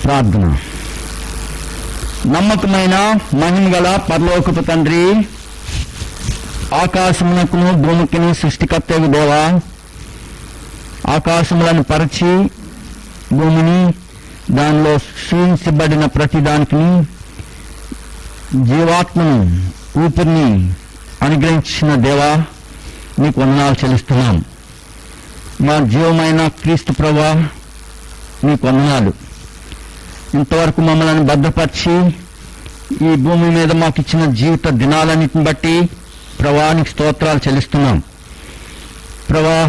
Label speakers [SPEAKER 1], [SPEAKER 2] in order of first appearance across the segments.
[SPEAKER 1] ప్రార్థన. నమ్మకమైన మహిమగల పరలోకపు తండ్రి, ఆకాశమునకును భూమికిని సృష్టికర్తవు దేవా, ఆకాశములను పరిచి భూమిని దానిలో సృష్టించబడిన ప్రతి దానికి జీవాత్మను ఊపిరిని అనుగ్రహించిన దేవా, నీకు వందనాలు చెల్లిస్తున్నాం. మా జీవమైన క్రీస్తు ప్రభువా, నీకు వందనాలు. ఇంతవరకు మమ్మల్ని భద్రపరిచి ఈ భూమి మీద మాకు ఇచ్చిన జీవిత దినాలన్నిటిని బట్టి ప్రభువానికి స్తోత్రాలు చెల్లిస్తున్నాం. ప్రభువా,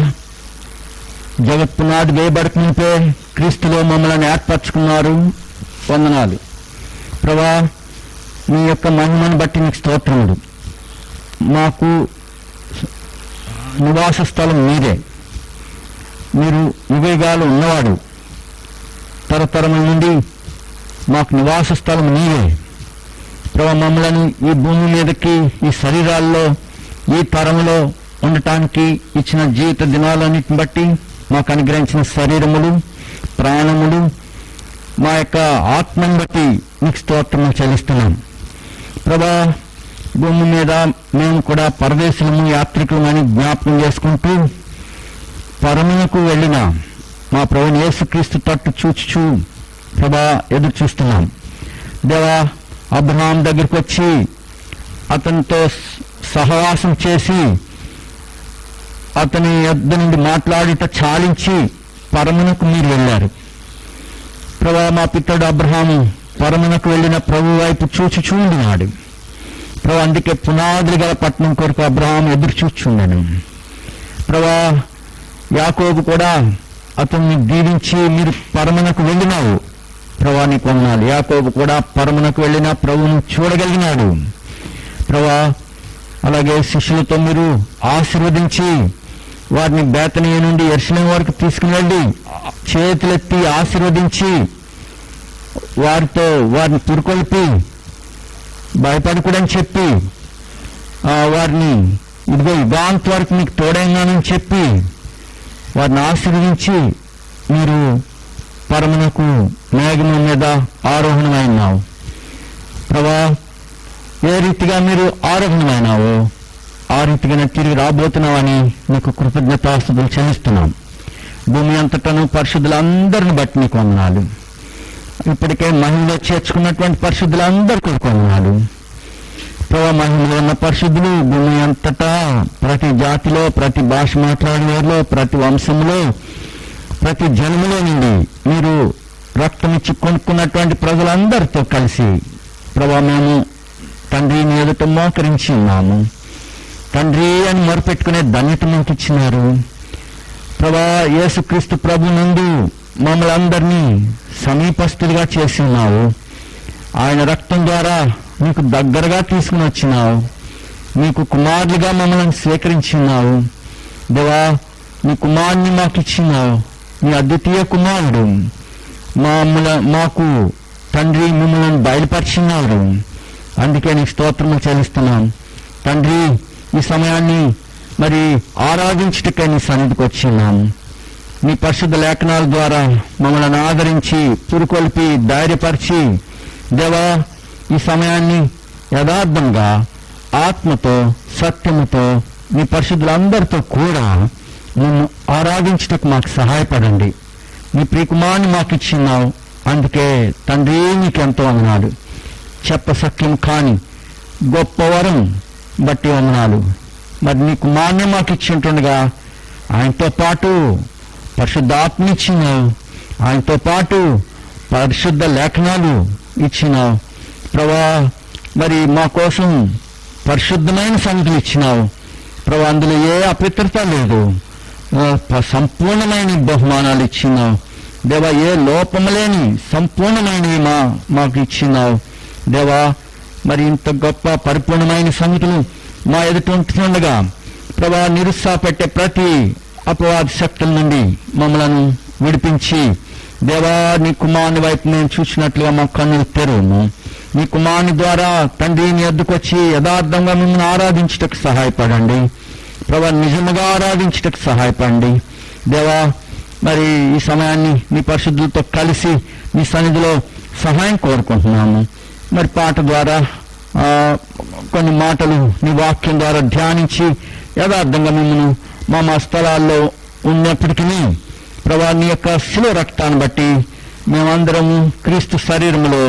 [SPEAKER 1] జగత్ పునాది వేయబడుతుంటే క్రీస్తులో మమ్మల్ని ఏర్పరచుకున్నారు, వందనాలు. ప్రభువా, నీ యొక్క మహిమను బట్టి నీకు స్తోత్రములు. మాకు నివాస స్థలం మీరే, మీరు యుగయుగాలు ఉన్నవాడు, తరతరముల నుండి మాకు నివాస స్థలం నీవే. ప్రభు, మమ్మల్ని ఈ భూమి మీదకి ఈ శరీరాల్లో ఈ తరంలో ఉండటానికి ఇచ్చిన జీవిత దినాలన్నిటిని బట్టి మాకు అనుగ్రహించిన శరీరములు, ప్రాణములు, మా యొక్క ఆత్మను బట్టి నీకు స్తోత్రము చెల్లిస్తున్నాం. ప్రభా, భూమి మీద మేము కూడా పరదేశులము, యాత్రికులమని జ్ఞాపకం చేసుకుంటూ పరమునకు వెళ్ళిన మా ప్రభువుని యేసుక్రీస్తు తట్టు చూచుచూ ప్రభా ఎదురు చూస్తున్నాం. దేవా, అబ్రహాం దగ్గరికి వచ్చి అతనితో సహవాసం చేసి అతని యొద్ద నుండి మాట్లాడుట చాలించి పరమునకు మీరు వెళ్ళారు. ప్రభా, మా పితడు అబ్రహాము పరమునకు వెళ్ళిన ప్రభు వైపు చూచుచుండినాడు. ప్రభా, అందుకే పునాదులు గల పట్టణం కొరకు అబ్రహాం ఎదురు చూచుండను. ప్రభా, యాకోబు కూడా అతన్ని దీవించి మీరు పరమునకు వెళ్ళినావు. ప్రభా, నీకు వందనాలు. యాకోబు కూడా పరమునకు వెళ్ళిన ప్రభువును చూడగలిగినాడు. ప్రభా, అలాగే శిష్యులతో మీరు ఆశీర్వదించి వారిని బేతనీయ నుండి యెరూషలేము వరకు తీసుకుని వెళ్ళి చేతులెత్తి ఆశీర్వదించి వారిని పురుకొల్పి భయపడకూడని చెప్పి వారిని ఇదిగో యుగాంత వరకు మీకు తోడైనానని చెప్పి వారిని ఆశీర్వదించి మీరు పరమునకు మేఘము మీద ఆరోహణమైనావు. ప్రభా, ఏ రీతిగా మీరు ఆరోహణమైనావో ఆ రీతిగానే తిరిగి రాబోతున్నావని నీకు కృతజ్ఞతాస్తుతులు చెల్లిస్తున్నాం. భూమి అంతటను పరిశుద్ధులందరిని బట్టి నీకు వందనాలు. ఇప్పటికే మహిమలో చేర్చుకున్నటువంటి పరిశుద్ధులందరికీ వందనాలు. ప్రభా, మహిమలో ఉన్న పరిశుద్ధులు భూమి అంతటా ప్రతి జాతిలో, ప్రతి భాష మాట్లాడేవారిలో, ప్రతి వంశంలో, ప్రతి జన్మలో నుండి మీరు రక్తమిచ్చి కొనుక్కున్నటువంటి ప్రజలందరితో కలిసి ప్రభా, మేము తండ్రిని ఎదుట మోకరించి ఉన్నాము. తండ్రి అని మొరపెట్టుకునే ధన్యత మాకు ఇచ్చినారు. ప్రభా, యేసుక్రీస్తు ప్రభు నందు మమ్మల్ని అందరినీ సమీపస్తులుగా చేసి ఉన్నావు. ఆయన రక్తం ద్వారా నీకు దగ్గరగా తీసుకుని వచ్చినావు. నీకు కుమారులుగా మమ్మల్ని స్వీకరించి ఉన్నావు. దేవా, నీ కుమారుని మాకు ఇచ్చినావు. నీ అద్వితీయ కుమారుడు మాకు తండ్రి మిమ్మల్ని బయలుపరిచినాడు. అందుకే నీకు స్తోత్రము చెల్లిస్తున్నాం. తండ్రి, ఈ సమయాన్ని మరి ఆరాధించుటకై నీ సన్నిధికి వచ్చినాము. నీ పరిశుద్ధ లేఖనాల ద్వారా మమ్మల్ని ఆదరించి పురుకొల్పి ధైర్యపరిచి దేవా, ఈ సమయాన్ని యథార్థంగా ఆత్మతో సత్యముతో నీ పరిశుద్ధులందరితో కూడా నిన్ను ఆరాధించుటకు మాకు సహాయపడండి. నీ ప్రియకుమారుని మాకు ఇచ్చినావు. అందుకే తండ్రి నీకెంతో వందనాలు. చెప్పసక్యం కాని గొప్ప వరం బట్టి వందనాలు. మరి నీ కుమారుని మాకు ఇచ్చింటుండగా ఆయనతో పాటు పరిశుద్ధాత్మ ఇచ్చినావు. ఆయనతో పాటు పరిశుద్ధ లేఖనాలు ఇచ్చినావు. ప్రభా, మరి మా కోసం పరిశుద్ధమైన సంగతులు ఇచ్చినావు. ప్రభా, అందులో ఏ అపవిత్రత లేదు. సంపూర్ణమైన బహుమానాలు ఇచ్చినావు. దేవా, ఏ లోపము లేని సంపూర్ణమైనవి మాకు ఇచ్చినావు. దేవా, మరి ఇంత గొప్ప పరిపూర్ణమైన సంగతులు మా ఎదుట ఉంటుండగా ప్రభా, నిరుత్సాహపెట్టే ప్రతి అపవాద శక్తుల నుండి మమ్మలను విడిపించి దేవా, నీ కుమారుని వైపు నేను చూసినట్లుగా మా కన్నులు తెరువును. నీ కుమారుని ద్వారా తండ్రి నీ వద్దకు వచ్చి యథార్థంగా మిమ్మల్ని ఆరాధించుటకు సహాయపడండి. ప్రభా, నిజముగా ఆరాధించుటకు సహాయపడండి. దేవా, మరి ఈ సమయాన్ని నీ పరిశుద్ధులతో కలిసి మీ సన్నిధిలో సహాయం కోరుకుంటున్నాము. మరి పాట ద్వారా కొన్ని మాటలు నీ వాక్యం ద్వారా ధ్యానించి యథార్థంగా మిమ్మల్ని మా స్థలాల్లో ఉన్నప్పటికీ ప్రభా నీ యొక్క శిలువ రక్తాన్ని బట్టి మేమందరము క్రీస్తు శరీరంలో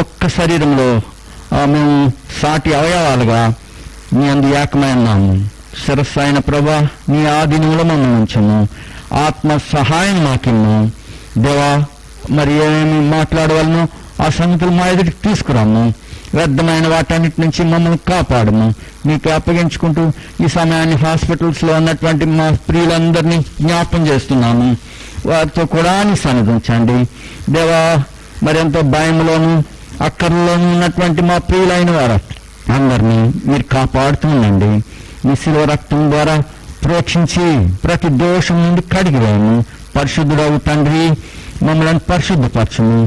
[SPEAKER 1] ఒక్క శరీరంలో మేము సాటి అవయవాలుగా నీ అందు ఏకమైనాము. శిరస్సు అయిన ప్రభా నీ ఆధీనంలో మమ్మల్ని ఉంచము. ఆత్మ సహాయం మాకిమ్ము దేవా. మరి ఏమేమి మాట్లాడవలనో ఆ సంగతులు మా ఎదుటికి తీసుకురాము. వ్యర్థమైన వాటన్నిటి నుంచి మమ్మల్ని కాపాడము. మీకు అప్పగించుకుంటూ ఈ సమయాన్ని హాస్పిటల్స్లో ఉన్నటువంటి మా ప్రియులందరినీ జ్ఞాపం చేస్తున్నాము. వారితో కూడా సన్నిధించండి దేవా. మరెంతో భయంలోనూ అక్కర్లోనూ ఉన్నటువంటి మా ప్రియులైన వారు అందరినీ మీరు కాపాడుతుండండి. మీ శిలువ రక్తం ద్వారా ప్రోక్షించి ప్రతి దోషం నుండి కడిగివేయము. పరిశుద్ధుడవు తండ్రి, మమ్మల్ని పరిశుద్ధపరచము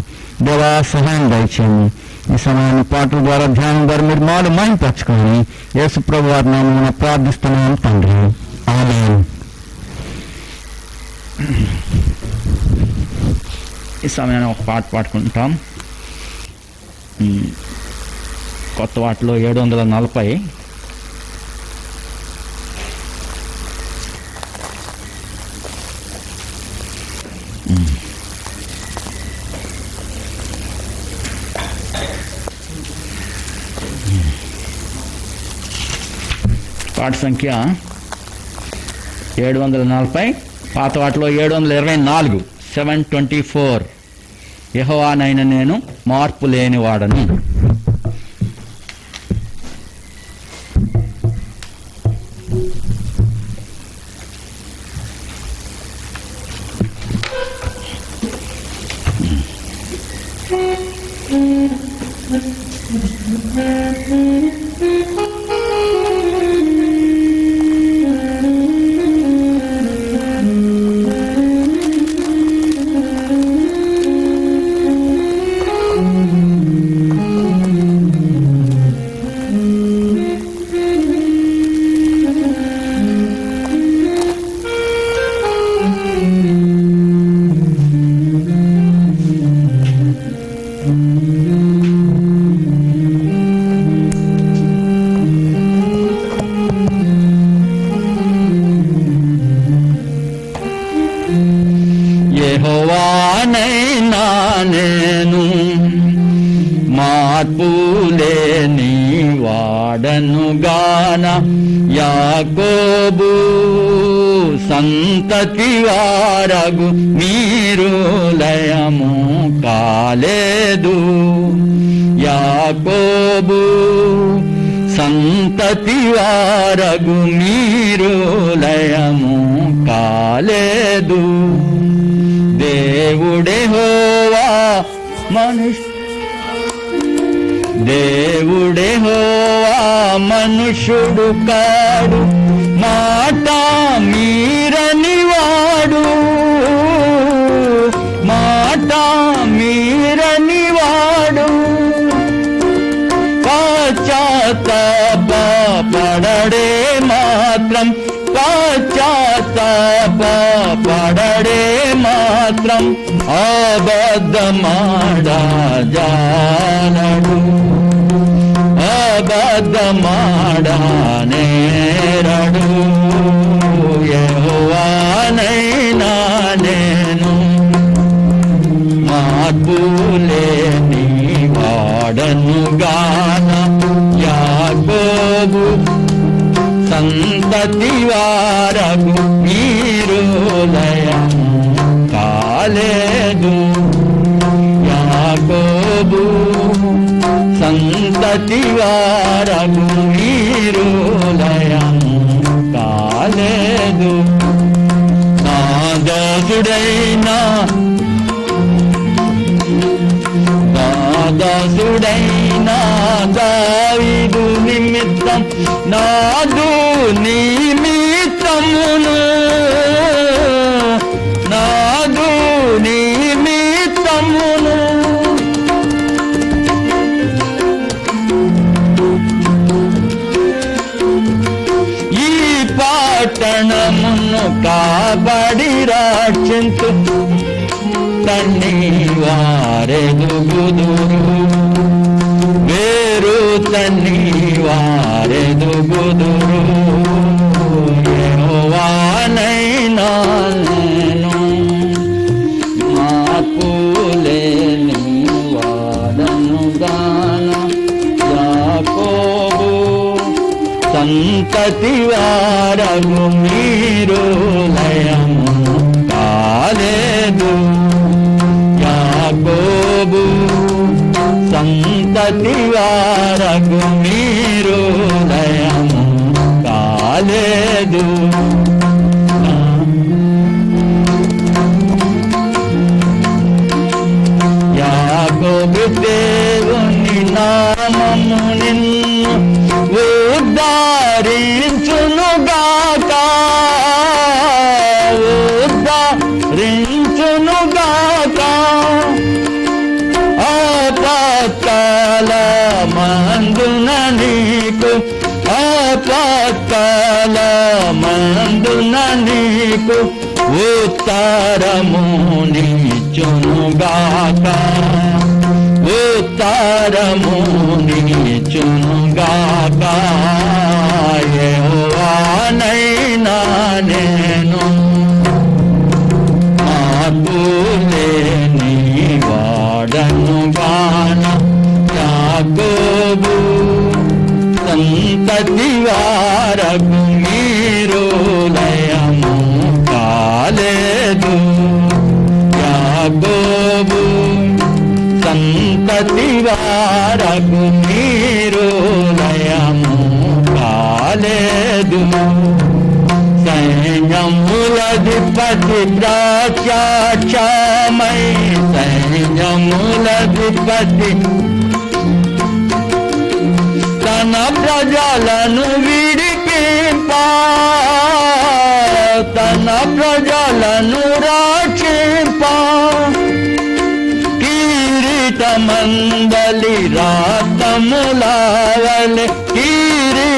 [SPEAKER 1] దేవా. సహాయం దయచేయము. ఈ సమయాన్ని పాటల ద్వారా ధ్యానం ద్వారా మీరు మాలు మహింపరచుకొని యేసు ప్రభు వారి నామమున ప్రార్థిస్తున్నాము తండ్రి. ఆమేన్. ఈ సమయాన్ని ఒక పాట పాడుకుంటాం. కొత్త వాటిలో 740 పాట సంఖ్య 740, పాత వాటిలో 724, 724. యెహోవానైన నేను మార్పు లేనివాడను. యెహోవానైనా నేను మార్పు లేని వాడనుగాన, యాకోబు సంతతి వారగు మీరు లయము కాలేదు. యాకోబు సంతతి వారగు మీరు లయము కాలేదు. దేవుడెహోవా మనుషుడు కాడు, మాట మీరని వాడు, మాట మీరని వాడు. పశ్చాత్తాపపడడే మాత్రం, పశ్చాత్తాపపడడే మాత్రం అబద్ధమాడజాలడు, అబద్ధమాడనేరడు. యెహోవానైనా నేను మార్పు లేని వాడనుగాన, యాకోబు సంతతి వారగు మీరు లయము కాలేదు. యాకోబు సంతతి వారగు మీరు లయము కాలేదు. నా దాసుడైనా దావీదు నిమిత్తం, నాదు నిమిత్తమును, నాదు నిమిత్తమును ఈ పట్టణమును కాబడి రక్షించు, తన్ని వారెదుగుదురు వేరు తన్ని వారెదుగుదురు యెహోవానైనా నేను మార్పులేని వాడను గాన యాకోబు సంతతి వారగు మీరు లయము కాలేదు యాకోబు సంతతి వారగు మీరు లయము కాలేదు యాకోబు దేవుని నామము నిన్ను ఉద్ధరించునుగాక ఉద్ధరించునుగాక ఆపత్కాల మందున నీకు ఆపత్కాల మందున నీకు ఉత్తరము నీచునుగాక ఉత్తరము నీచునుగాక యెహోవానైనా నేను మార్పులేని వాడను గాన యాకోబు సంతతి వారగు మీరు లయము కాలేదు యాకోబు సంతతి వారగు మీరు లయము కాలేదు సైన్యములధిపతి ప్రాచాక్షమై సైన్యములధిపతి తన ప్రజలను విడిపింపా తన ప్రజలను రక్షింపా కిరీటమందలి రాతములావలె కిరీటమందలి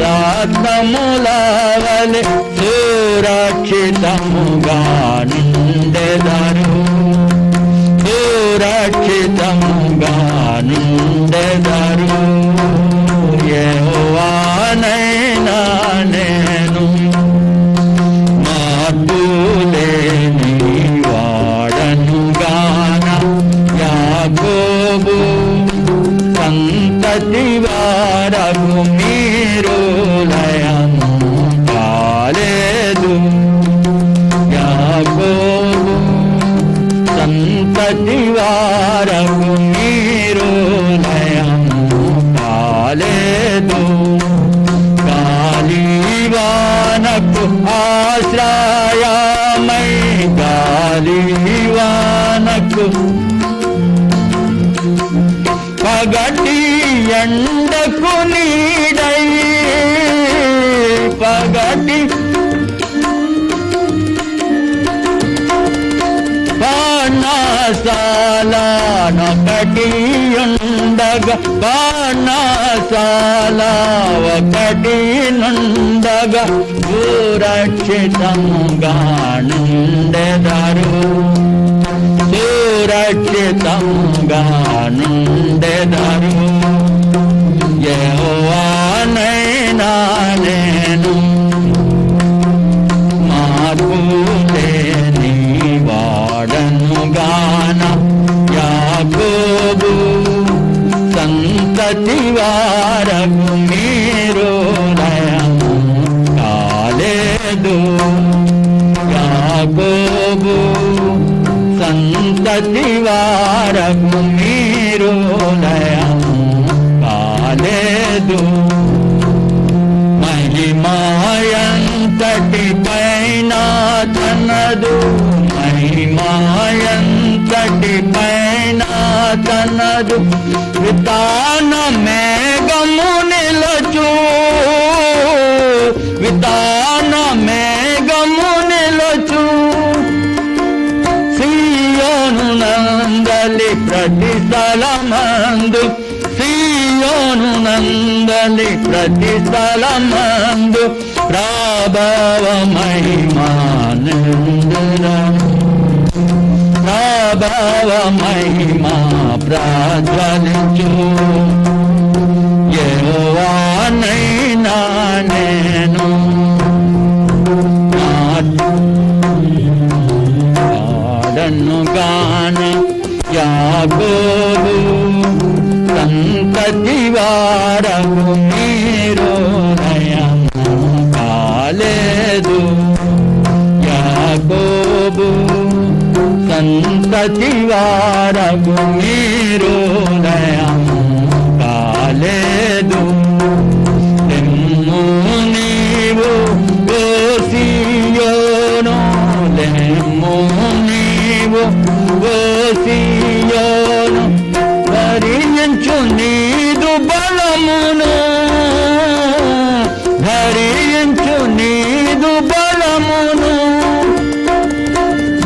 [SPEAKER 1] రాతములావలె సురక్షితముగా నుండెదరు సురక్షితముగా నుండెదరు యెహోవానైనా నేను మార్పులేని వాడను గాన యాకోబు సంతతి వారగు మీరు లయము కాలేదు యాకోబు సంతతి వారగు మీరు లయము కాలేదు గాలివానకు ఆశ్రయమై గాలివానకు పగటి ఎండకు నీడై పగటి బాణశాల ఒకటి ఉండగా బాణశాల ఒకటి నుండగా సురక్షితముగా నుండెదరు సురక్షితముగా నుండెదరు యెహోవానైనా నేను మార్పులేని వాడను గాన యాకోబు సంతతి వారగు మీరు లయము కాలేదు యాకోబు సంతతి వారగు మీరు లయము కాలేదు మహిమాయంతటి పైన తనదు మహిమాయంతటి పైన తనదు వితాన మేఘము నిలచు వితాన మేఘము నిలచు సియోను నందలి ప్రతి స్థలమందు సియోను నందలి ప్రతి స్థలమందు ప్రభావ మహిమానందుర ప్రభావ మహిమా ప్రజ్వలించు. యెహోవానైనా నేను పాడను గాన యాకోబు సంతతి వారము మీరు నయము కాలేదు. యాకోబు సంతతి వారము మీరు నయము కాలేదు. లెమ్ము నీవు ఓ సియోను, లెమ్ము నీవు ఓ సియోను, ధరించు నీదు బలమును, ధరించు నీదు బలమును.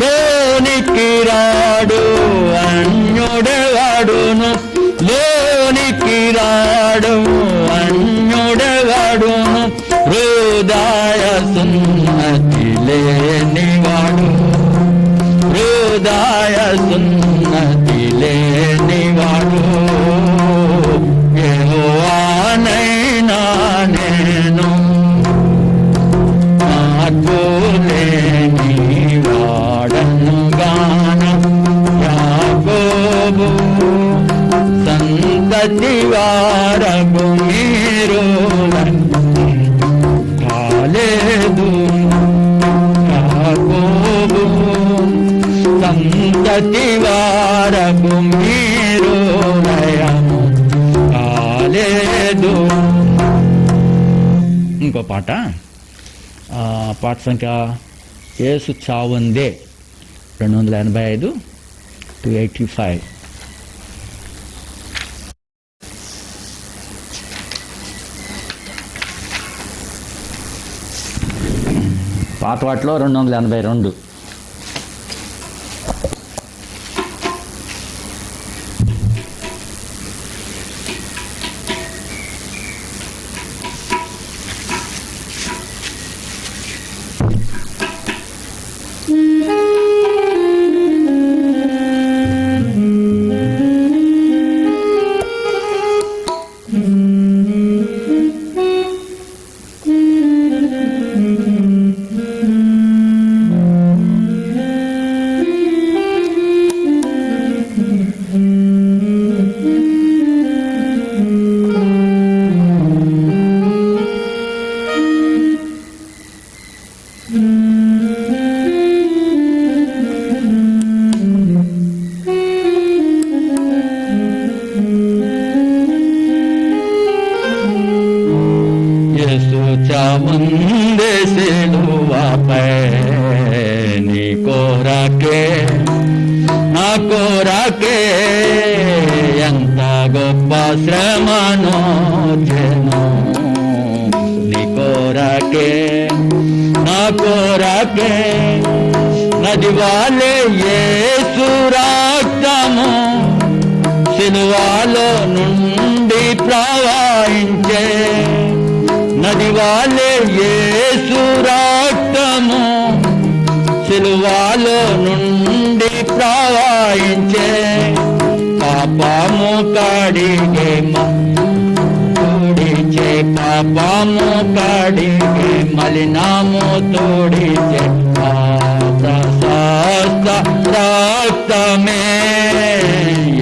[SPEAKER 1] లోనికి రాడు అన్యుడెవడును, లోనికి రాడు అన్యుడెవడును, హృదయ సున్నతి లేనివాడు, హృదయ సున్నతి లేనివాడు. యెహోవానైనా నేను మార్పులేని వాడను గాన యాకోబు సంతతి వారము మీరు కాలేదు. యాకోబు సంతతి వారము మీరు నయము కాలేదు. ఇంకో పాట, పాట సంఖ్య యేసు చావుందే 285 to 85. పాత వాటిలో 282. ముందే సిలువపై నీ కోరకే, నా కోరకే ఎంత గొప్ప శ్రమను చెను. నీ కోరకే, నా కోరకే నది వాలే యేసు రక్తము సిలువలో నుండి ప్రవహించే. నది వాలే యేసు రక్తము సిలువలో నుండి ప్రవహించే. పాపము కడిగే తోడిచే, పాపము కడిగే మలినము తోడిచే. ప్రశస్త రక్తమే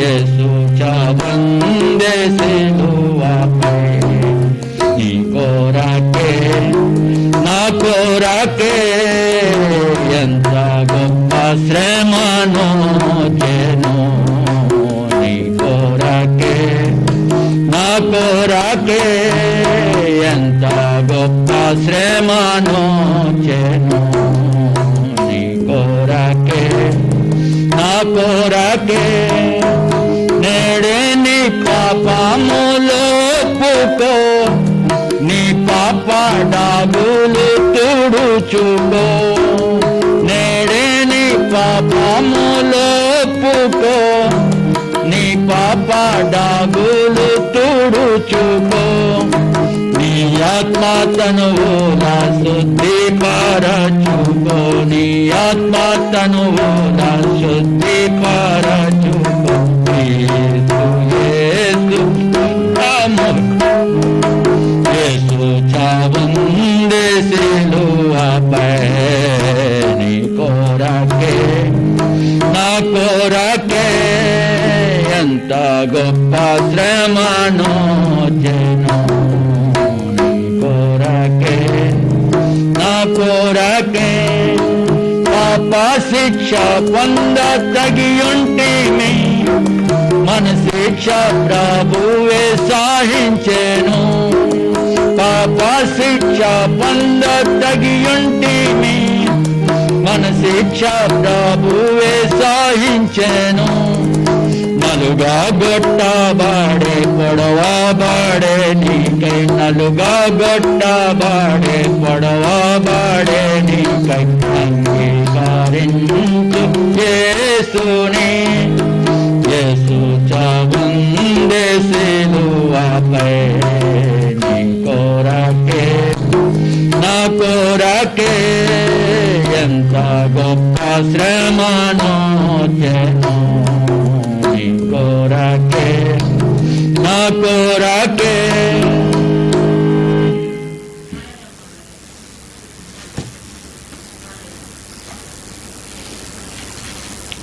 [SPEAKER 1] యేసు చావుందే సిలువపై నీ కోరకే, నా కోరకే ఎంత గొప్ప శ్రమను చెను. నీ కోరకే, నా కోరకే ఎంత గొప్ప శ్రమను చెను. నీ కోరకే, నా కోరకే నేడే నీ పాపములో పుకో, నీ పాప డాగులు తుడుచుకో. నేడే నీ పాపములో పుకో, నీ పాప డాగులు తుడుచుకో. నీ యొక్క ఆత్మ తనువుల శుద్ధిపరచుకొని ఆత్మ తనువుల శుద్ధిపరచుకొని యేసు చావుంది సిలువపై నీ కొరకే నా కొరకే ఎంత గొప్ప శ్రమను జను నీ కొరకే నా కొరకే పాప శిక్ష పొంద తగియుంటిమి మన శిక్ష ప్రభువే సహించెను పాప శిక్ష పొంద తగియుంటిమి మన శిక్ష ప్రభువే సహించెను నలుగా గొట్టబడే పొడవబడే నీకై నలుగా గొట్టబడే పొడవబడే నీకై అంగీకరించు యేసుని యేసు చావుంది సిలువపై నీ కొరకే నా కొరకే ఎంత గొప్ప శ్రమను జను నీ కొరకే నా కొరకే.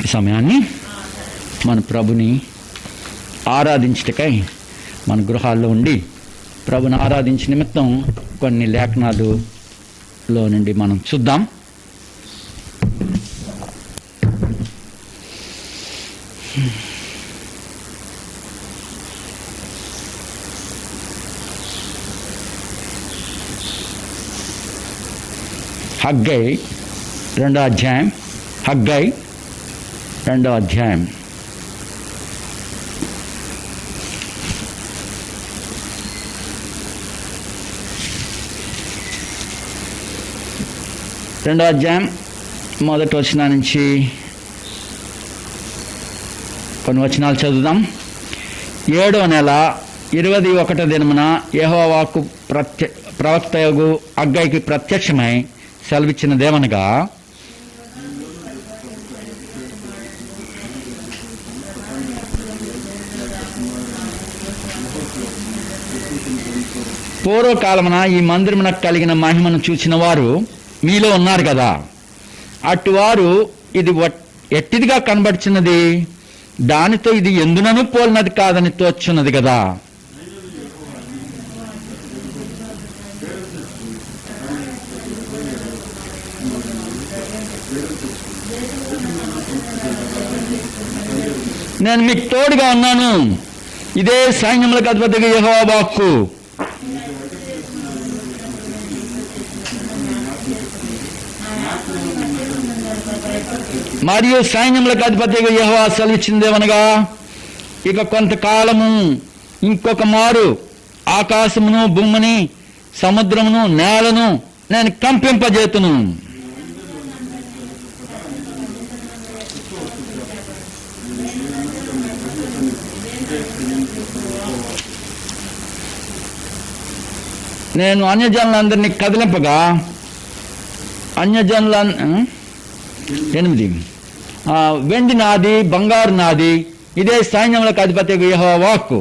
[SPEAKER 1] ఈ సమయాన్ని మన ప్రభుని ఆరాధించటకై మన గృహాల్లో ఉండి ప్రభుని ఆరాధించే నిమిత్తం కొన్ని లేఖనాలులో నుండి మనం చూద్దాం. హగ్గై 2వ అధ్యాయం హగ్గై 2వ అధ్యాయం మొదటి వచనం నుంచి కొన్ని వచనాలు చదువుదాం. 7వ నెల 21వ దినమున యెహోవా వాక్కు ప్రవక్తయగు హగ్గైకి ప్రత్యక్షమై సెలవిచ్చినదేమనగా, పూర్వకాలమున ఈ మందిరమునకు కలిగిన మహిమను చూసిన వారు మీలో ఉన్నారు కదా. అటువారు ఇది ఎట్టిదిగా కనబడుచున్నది, దానితో ఇది ఎందునను పోలినది కాదని తోచున్నది కదా. నేను మీకు తోడుగా ఉన్నాను, ఇదే సైన్యములకు అధిపతిగా యెహోవా వాక్కు. మరియు సైన్యములకు అధిపతిగా యెహోవా సెలవిచ్చిందేమనగా, ఇక కొంతకాలము ఇంకొక మారు ఆకాశమును భూమిని సముద్రమును నేలను నేను కంపింపజేతును. నేను అన్యజనులందరినీ కదిలింపగా 8 వెండి నాది, బంగారు నాది, ఇదే సైన్యములకు అధిపతి యెహోవా వాక్కు.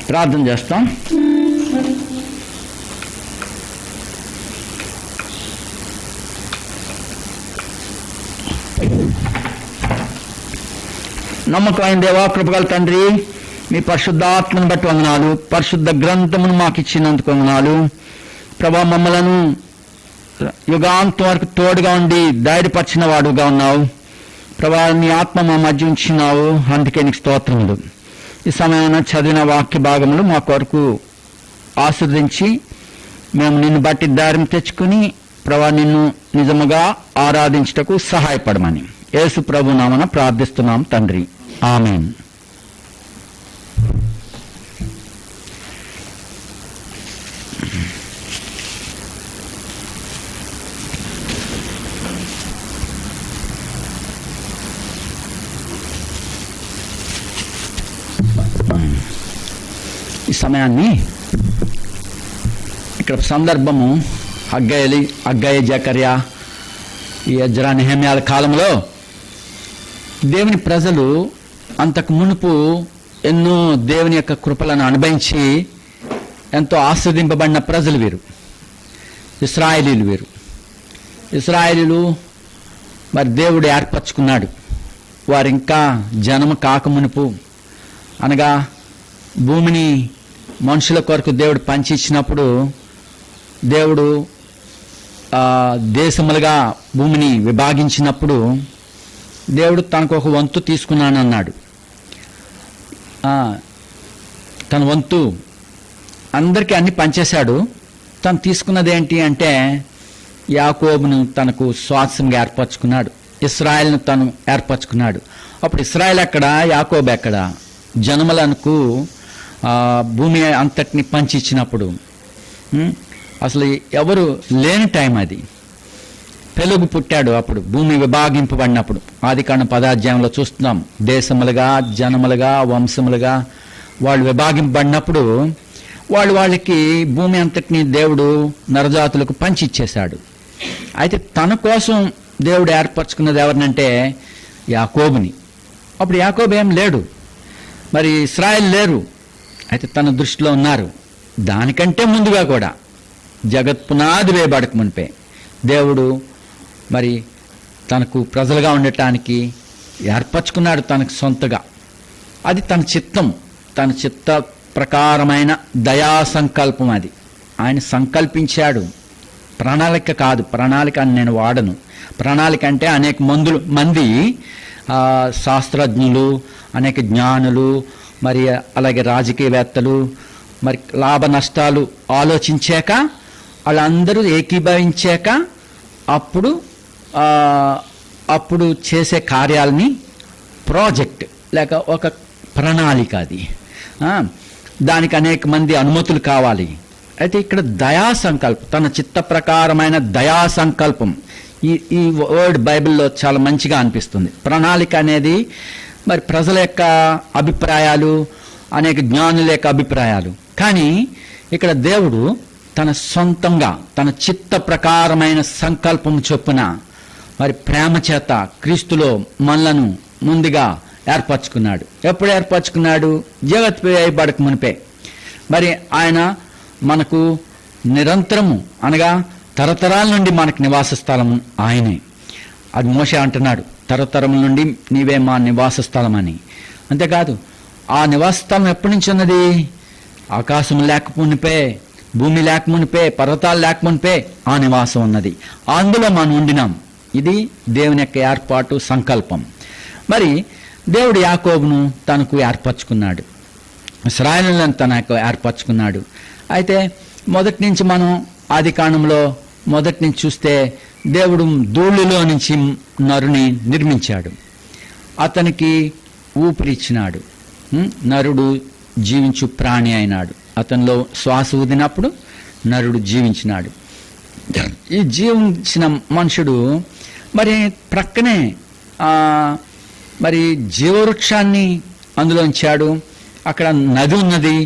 [SPEAKER 1] ప్రార్థన చేస్తాం. నమ్మకమైన దేవా, కృపగల తండ్రి, మీ పరిశుద్ధాత్మను బట్టి వందనాలు. పరిశుద్ధ గ్రంథమును మాకు ఇచ్చినందుకు వందనాలు ప్రభా. మమ్మలను యుగాంతం వరకు తోడుగా ఉండి ధైర్యపరిచిన వాడుగా ఉన్నావు ప్రభా. నీ ఆత్మ మా మధ్య ఉంచినావు, అందుకే నీకు స్తోత్రములు. ఈ సమయాన చదివిన వాక్య భాగములు మా కొరకు ఆస్వాదించి మేము నిన్ను బట్టి ధైర్యం తెచ్చుకుని ప్రభా నిన్ను నిజముగా ఆరాధించుటకు సహాయపడమని యేసు ప్రభు నామమున ప్రార్థిస్తున్నాం తండ్రి, ఆమేన్.
[SPEAKER 2] ఈ సమయాన్ని ఇక్కడ సందర్భము హగ్గయి జకర్యా ఈ ఎజ్రా నెహెమ్యాల కాలంలో దేవుని ప్రజలు అంతకు మునుపు ఎన్నో దేవుని యొక్క కృపలను అనుభవించి ఎంతో ఆస్వాదింపబడిన ప్రజలు వీరు, ఇశ్రాయేలీలు వీరు. ఇశ్రాయేలీలు మరి దేవుడు ఏర్పరచుకున్నాడు. వారు ఇంకా జనము కాకమునుపు, అనగా భూమిని మనుషుల కొరకు దేవుడు పంచి ఇచ్చినప్పుడు, దేవుడు దేశములుగా భూమిని విభాగించినప్పుడు దేవుడు తనకు ఒక వంతు తీసుకున్నానన్నాడు. తన వంతు అందరికీ అన్ని పంచేశాడు. తను తీసుకున్నది ఏంటి అంటే యాకోబును తనకు స్వాస్థ్యంగా ఏర్పరచుకున్నాడు, ఇశ్రాయేల్ను తను ఏర్పరచుకున్నాడు. అప్పుడు ఇశ్రాయేల్ ఎక్కడ, యాకోబు ఎక్కడ? జనములకు భూమి అంతటిని పంచి ఇచ్చినప్పుడు అసలు ఎవరు లేని టైం అది. పెలుగు పుట్టాడు అప్పుడు, భూమి విభాగింపబడినప్పుడు. ఆదికాండం 10వ అధ్యాయంలో చూస్తున్నాం. దేశములుగా, జనములుగా, వంశములుగా వాళ్ళు విభాగింపబడినప్పుడు వాళ్ళకి భూమి అంతటిని దేవుడు నరజాతులకు పంచి ఇచ్చేశాడు. అయితే తన కోసం దేవుడు ఏర్పరచుకున్నది ఎవరినంటే యాకోబుని. అప్పుడు యాకోబు ఏం లేడు, మరి ఇశ్రాయేల్ లేరు. అయితే తన దృష్టిలో ఉన్నారు. దానికంటే ముందుగా కూడా జగత్ పునాది వేయబడక మునిపే దేవుడు మరి తనకు ప్రజలుగా ఉండటానికి ఏర్పరచుకున్నాడు తనకు సొంతగా. అది తన చిత్తం, తన చిత్త ప్రకారమైన దయా సంకల్పం. అది ఆయన సంకల్పించాడు. ప్రణాళిక కాదు. ప్రణాళిక అని నేను వాడను. ప్రణాళిక అంటే అనేక మంది శాస్త్రజ్ఞులు, అనేక జ్ఞానులు, మరి అలాగే రాజకీయవేత్తలు మరి లాభ నష్టాలు ఆలోచించాక, వాళ్ళందరూ ఏకీభవించాక అప్పుడు చేసే కార్యాలని ప్రాజెక్ట్ లేక ఒక ప్రణాళిక. అది దానికి అనేక మంది అనుమతులు కావాలి. అయితే ఇక్కడ దయా సంకల్పం, తన చిత్త ప్రకారమైన దయా సంకల్పం. ఈ వర్డ్ బైబిల్లో చాలా మంచిగా అనిపిస్తుంది. ప్రణాళిక అనేది మరి ప్రజల యొక్క అభిప్రాయాలు, అనేక జ్ఞానుల యొక్క అభిప్రాయాలు. కానీ ఇక్కడ దేవుడు తన సొంతంగా తన చిత్త ప్రకారమైన సంకల్పం చొప్పున మరి ప్రేమ చేత క్రీస్తులో మనలను ముందుగా ఏర్పరచుకున్నాడు. ఎప్పుడు ఏర్పరచుకున్నాడు? జగత్ వేయబడక మునిపే. మరి ఆయన మనకు నిరంతరము, అనగా తరతరాల నుండి మనకు నివాస స్థలం ఆయనే. అది మోషే అంటున్నాడు, తరతరముల నుండి నీవే మా నివాస స్థలం అని. అంతేకాదు, ఆ నివాస స్థలం ఎప్పటి నుంచి ఉన్నది? ఆకాశం లేకమునిపే, భూమి లేకమునిపే, పర్వతాలు లేకమునిపే ఆ నివాసం ఉన్నది. అందులో మనం ఉండినాం. ఇది దేవుని యొక్క ఏర్పాటు, సంకల్పం. మరి దేవుడు యాకోబును తనకు ఏర్పరచుకున్నాడు, ఇశ్రాయేలును తనకు ఏర్పరచుకున్నాడు. అయితే మొదటి నుంచి మనం ఆదికాండంలో మొదటి నుంచి చూస్తే దేవుడు ధూళిలో నుంచి నరుని నిర్మించాడు, అతనికి ఊపిరిచ్చినాడు. నరుడు జీవించు ప్రాణి అయినాడు. అతనిలో శ్వాస ఊదినప్పుడు నరుడు జీవించినాడు. ఈ జీవించిన మనుషుడు మరి ప్రక్కనే మరి జీవవృక్షాన్ని అందులో ఉంచాడు. అక్కడ నది ఉన్నది.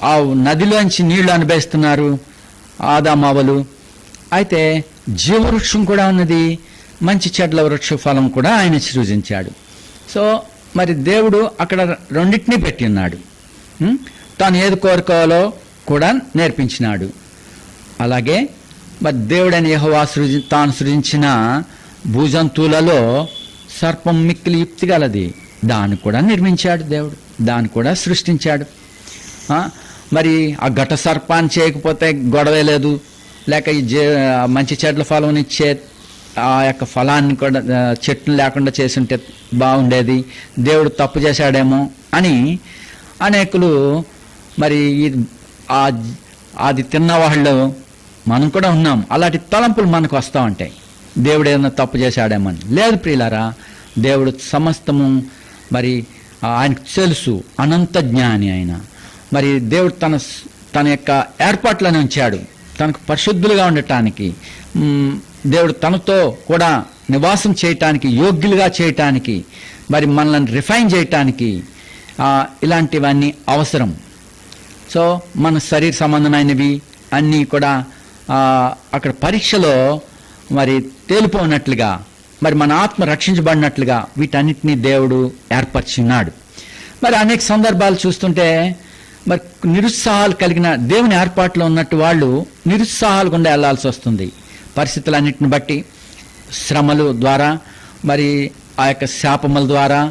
[SPEAKER 2] ఆ నదిలోంచి నీళ్లు అనుభవిస్తున్నారు ఆదామావలు. అయితే జీవవృక్షం కూడా ఉన్నది, మంచి చెడ్ల వృక్ష ఫలం కూడా ఆయన సృజించాడు. సో మరి దేవుడు అక్కడ రెండింటినీ పెట్టి ఉన్నాడు. తాను ఏది కోరుకోవాలో కూడా నేర్పించినాడు. అలాగే మరి దేవుడైన యెహోవా తాను సృజించిన భూజంతువులలో సర్పం మిక్కిలి యుక్తి గలది, దాన్ని కూడా నిర్మించాడు దేవుడు, దాన్ని కూడా సృష్టించాడు. మరి ఆ ఘట సర్పాన్ని చేయకపోతే గొడవే లేదు, లేక ఈ మంచి చెట్ల ఫలం ఇచ్చే ఆ యొక్క ఫలాన్ని కూడా చెట్లు లేకుండా చేసుంటే బాగుండేది, దేవుడు తప్పు చేశాడేమో అని అనేకులు మరి అది తిన్నవాళ్ళు మనం కూడా ఉన్నాం. అలాంటి తలంపులు మనకు వస్తూ ఉంటాయి, దేవుడు ఏదైనా తప్పు చేశాడేమని. లేదు ప్రియులారా, దేవుడు సమస్తము మరి ఆయనకు తెలుసు, అనంత జ్ఞాని ఆయన. మరి దేవుడు తన యొక్క ఏర్పాట్లను ఉంచాడు తనకు పరిశుద్ధులుగా ఉండటానికి. దేవుడు తనతో కూడా నివాసం చేయటానికి, యోగ్యులుగా చేయటానికి, మరి మనల్ని రిఫైన్ చేయటానికి ఇలాంటివన్నీ అవసరం. సో మన శరీర సంబంధమైనవి అన్నీ కూడా అక్కడ పరీక్షలో మరి తేలిపోయినట్లుగా, మరి మన ఆత్మ రక్షించబడినట్లుగా వీటన్నిటినీ దేవుడు ఏర్పరిచున్నాడు. మరి అనేక సందర్భాలు చూస్తుంటే మరి నిరుత్సాహాలు కలిగిన దేవుని ఏర్పాట్లో ఉన్నట్టు వాళ్ళు నిరుత్సాహాలు గుండా వెళ్లాల్సి వస్తుంది. పరిస్థితులన్నిటిని బట్టి, శ్రమలు ద్వారా, మరి ఆ యొక్క శాపముల ద్వారా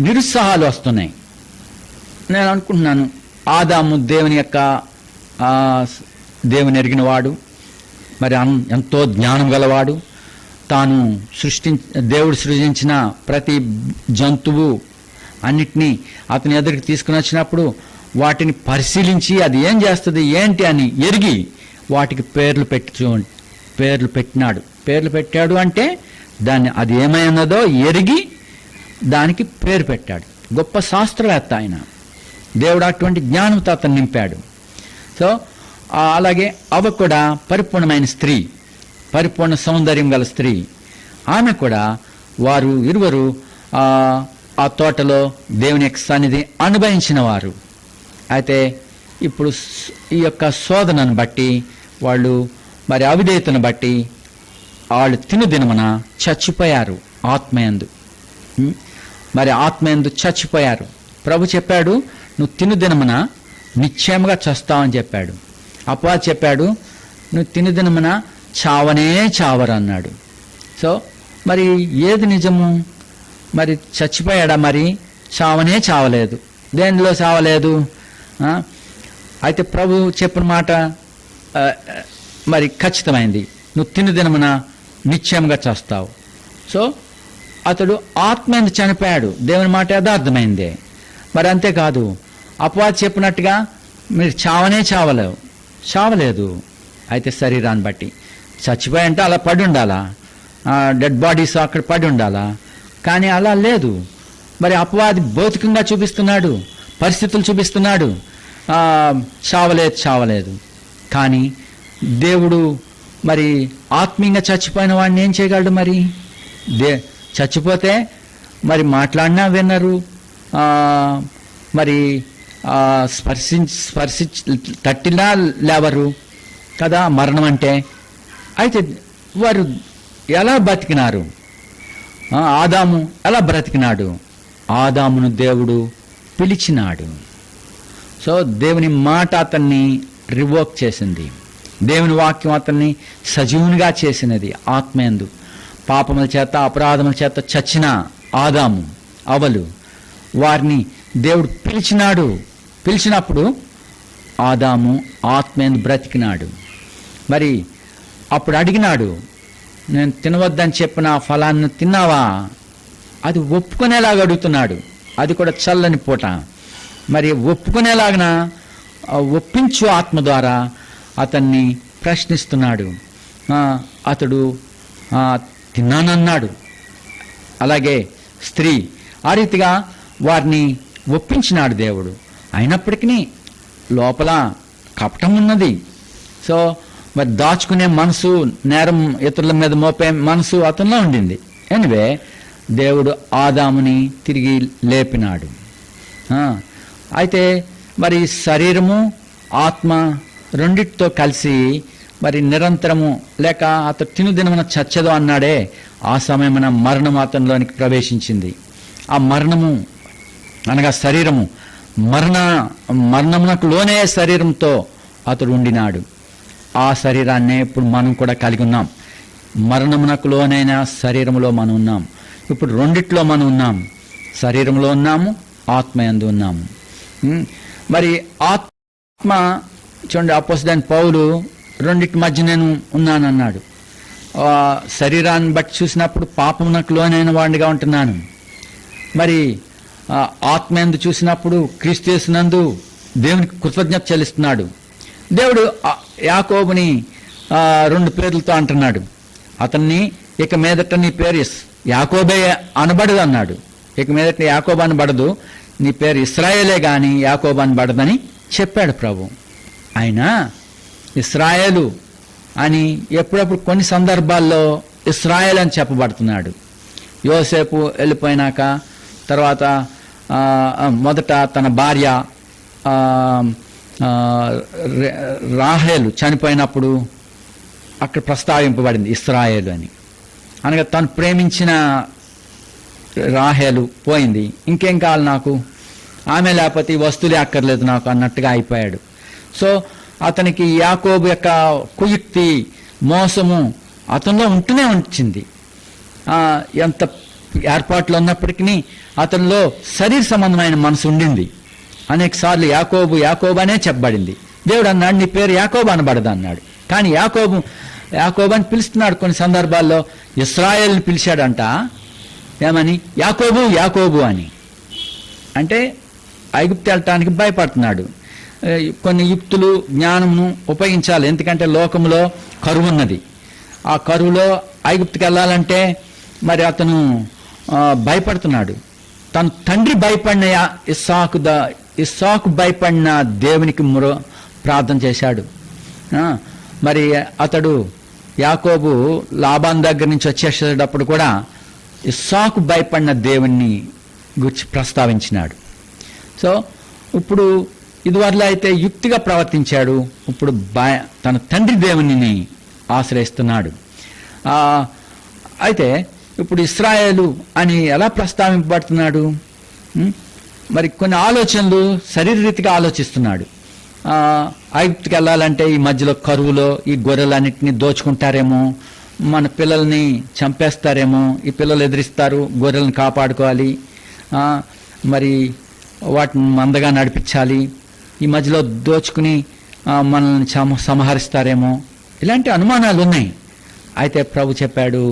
[SPEAKER 2] నిరుత్సాహాలు వస్తున్నాయి. నేను అనుకుంటున్నాను, ఆదాము దేవుని ఎరిగినవాడు, మరి ఎంతో జ్ఞానం గలవాడు. తాను దేవుడు సృజించిన ప్రతి జంతువు అన్నిటినీ అతని ఎదురికి తీసుకుని వచ్చినప్పుడు వాటిని పరిశీలించి అది ఏం చేస్తుంది ఏంటి అని ఎరిగి వాటికి పేర్లు పెట్టినాడు. పేర్లు పెట్టాడు అంటే అది ఏమైనదో ఎరిగి దానికి పేరు పెట్టాడు. గొప్ప శాస్త్రవేత్త ఆయన. దేవుడు అటువంటి జ్ఞానంతో అతను నింపాడు. సో అలాగే అవ కూడా పరిపూర్ణమైన స్త్రీ, పరిపూర్ణ సౌందర్యం గల స్త్రీ. ఆమె కూడా వారు ఇరువురు ఆ తోటలో దేవుని యొక్క సన్నిధి అనుభవించిన వారు. అయితే ఇప్పుడు ఈ యొక్క శోధనను బట్టి, వాళ్ళు మరి అవిధేయతను బట్టి వాళ్ళు తినుదినమున చచ్చిపోయారు ఆత్మయందు. మరి ఆత్మయందు చచ్చిపోయారు. ప్రభు చెప్పాడు, నువ్వు తినుదినమున నిశ్చయముగా చస్తావని చెప్పాడు. అపవాది చెప్పాడు, నువ్వు తినుదినమున చావనే చావరు అన్నాడు. సో మరి ఏది నిజము? మరి చచ్చిపోయాడా? మరి చావనే చావలేదు. దేనిలో చావలేదు? అయితే ప్రభు చెప్పిన మాట మరి ఖచ్చితమైంది, నువ్వు తినుదినమున నిశ్చయంగా చేస్తావు. సో అతడు ఆత్మయందు చనిపోయాడు. దేవుని మాట యథార్థమైందే. మరి అంతేకాదు, అపవాది చెప్పినట్టుగా మీరు చావలేదు. అయితే శరీరాన్ని బట్టి చచ్చిపోయంటే అలా పడి ఉండాలా, డెడ్ బాడీస్ అక్కడ పడి ఉండాలా, కానీ అలా లేదు. మరి అపవాది భౌతికంగా చూపిస్తున్నాడు, పరిస్థితులు చూపిస్తున్నాడు, చావలేదు. కానీ దేవుడు మరి ఆత్మీయంగా చచ్చిపోయిన వాడిని ఏం చేయగలడు? మరి చచ్చిపోతే మరి మాట్లాడినా వినరు, మరి స్పర్శి తట్టినా లేవరు కదా మరణం అంటే. అయితే వారు ఎలా బతికినారు? ఆదాము ఎలా బ్రతికినాడు? ఆదామును దేవుడు పిలిచినాడు. సో దేవుని మాట అతన్ని రివోక్ చేసింది. దేవుని వాక్యం అతన్ని సజీవునిగా చేసినది. ఆత్మయందు పాపముల చేత అపరాధముల చేత చచ్చిన ఆదాము అవలు వారిని దేవుడు పిలిచినప్పుడు ఆదాము ఆత్మయందు బ్రతికినాడు. మరి అప్పుడు అడిగినాడు, నేను తినవద్దని చెప్పిన ఫలాన్ని తిన్నావా? అది ఒప్పుకునేలాగా అడుగుతున్నాడు. అది కూడా చల్లని పూట. మరి ఒప్పుకునేలాగా ఒప్పించు ఆత్మ ద్వారా అతన్ని ప్రశ్నిస్తున్నాడు. అతడు తిన్నానన్నాడు. అలాగే స్త్రీ ఆ రీతిగా వారిని ఒప్పించినాడు దేవుడు. అయినప్పటికీ లోపల కపటం ఉన్నది. సో మరి దాచుకునే మనసు, నేరం ఇతరుల మీద మోపే మనసు అతనిలో ఉండింది. ఎనివే దేవుడు ఆదాముని తిరిగి లేపినాడు. అయితే మరి శరీరము ఆత్మ రెండిటితో కలిసి మరి నిరంతరము, లేక అతను తినుదినమున చచ్చదు అన్నాడే, ఆ సమయమున మరణం అతనిలోనికి ప్రవేశించింది. ఆ మరణము అనగా శరీరము మరణమునకు లోనే శరీరంతో అతడు ఉండినాడు. ఆ శరీరాన్నే ఇప్పుడు మనం కూడా కలిగి ఉన్నాం. మరణమునకు లోనైన శరీరములో మనం ఉన్నాం. ఇప్పుడు రెండిట్లో మనం ఉన్నాం. శరీరంలో ఉన్నాము, ఆత్మయందు ఉన్నాము. మరి ఆత్మ చూడండి, అపోస్తలుడైన పౌలు రెండిటి మధ్య నేను ఉన్నానన్నాడు. శరీరాన్ని బట్టి చూసినప్పుడు పాపమునకు లోనైన వాడిగా ఉంటున్నాను. మరి ఆత్మయందు చూసినప్పుడు క్రీస్తు యేసునందు దేవునికి కృతజ్ఞత చెల్లిస్తున్నాడు. దేవుడు యాకోబుని 2 పేర్లతో అంటున్నాడు. అతన్ని ఇక మీదట నీ పేరు యాకోబే అనబడదు అన్నాడు. ఇక మీదట యాకోబు అనబడదు, నీ పేరు ఇశ్రాయేలే గాని యాకోబు అనబడదని చెప్పాడు ప్రభు. అయినా ఇశ్రాయేలు అని ఎప్పుడప్పుడు కొన్ని సందర్భాల్లో ఇశ్రాయేల్ అని చెప్పబడుతున్నాడు. యోసేపు వెళ్ళిపోయినాక తర్వాత మొదట తన భార్య రాహేలు చనిపోయినప్పుడు అక్కడ ప్రస్తావింపబడింది ఇశ్రాయేలు అని. అనగా తను ప్రేమించిన రాహేలు పోయింది, ఇంకేం కావాలి నాకు, ఆమె లేకపోతే ఈ వస్తువులే అక్కర్లేదు నాకు అన్నట్టుగా అయిపోయాడు. సో అతనికి యాకోబు యొక్క కుయుక్తి, మోసము అతనిలో ఉంటూనే వచ్చింది. ఎంత ఏర్పాట్లు ఉన్నప్పటికీ అతనిలో శరీర సంబంధమైన మనసు ఉండింది. అనేక సార్లు యాకోబు యాకోబు అనే చెప్పబడింది. దేవుడు అన్నాడు నీ పేరు యాకోబు అనబడదు అన్నాడు. కానీ యాకోబు యాకోబు అని పిలుస్తున్నాడు. కొన్ని సందర్భాల్లో ఇశ్రాయేల్ని పిలిచాడంట, ఏమని, యాకోబు యాకోబు అని. అంటే ఐగుప్తు వెళ్ళటానికి భయపడుతున్నాడు. కొన్ని యుక్తులు జ్ఞానము ఉపయోగించాలి, ఎందుకంటే లోకంలో కరువు ఉన్నది. ఆ కరువులో ఐగుప్తుకి వెళ్ళాలంటే మరి అతను భయపడుతున్నాడు. తన తండ్రి భయపడిన ఇస్సాకు భయపడిన దేవునికి ప్రార్థన చేశాడు. మరి అతడు యాకోబు లాబాన్ దగ్గర నుంచి వచ్చేసేటప్పుడు కూడా ఇస్సాకు భయపడిన దేవుణ్ణి గురించి ప్రస్తావించినాడు. సో ఇప్పుడు ఇదివరలో అయితే యుక్తిగా ప్రవర్తించాడు, ఇప్పుడు తన తండ్రి దేవునిని ఆశ్రయిస్తున్నాడు. అయితే ఇప్పుడు ఇశ్రాయేలు అని ఎలా ప్రస్తావింపబడుతున్నాడు? మరి కొన్ని ఆలోచనలు శరీరరీతిగా ఆలోచిస్తున్నాడు. ఐగుప్తుకి వెళ్ళాలంటే ఈ మధ్యలో కరువులో ఈ గొర్రెలన్నింటినీ దోచుకుంటారేమో, మన పిల్లల్ని చంపేస్తారేమో, ఈ పిల్లలు ఎదిరిస్తారు, గొర్రెలను కాపాడుకోవాలి, మరి వాటిని మందగా నడిపించాలి, ఈ మధ్యలో దోచుకుని మనల్ని సంహరిస్తారేమో, ఇలాంటి అనుమానాలు ఉన్నాయి. అయితే ప్రభు చెప్పాడు,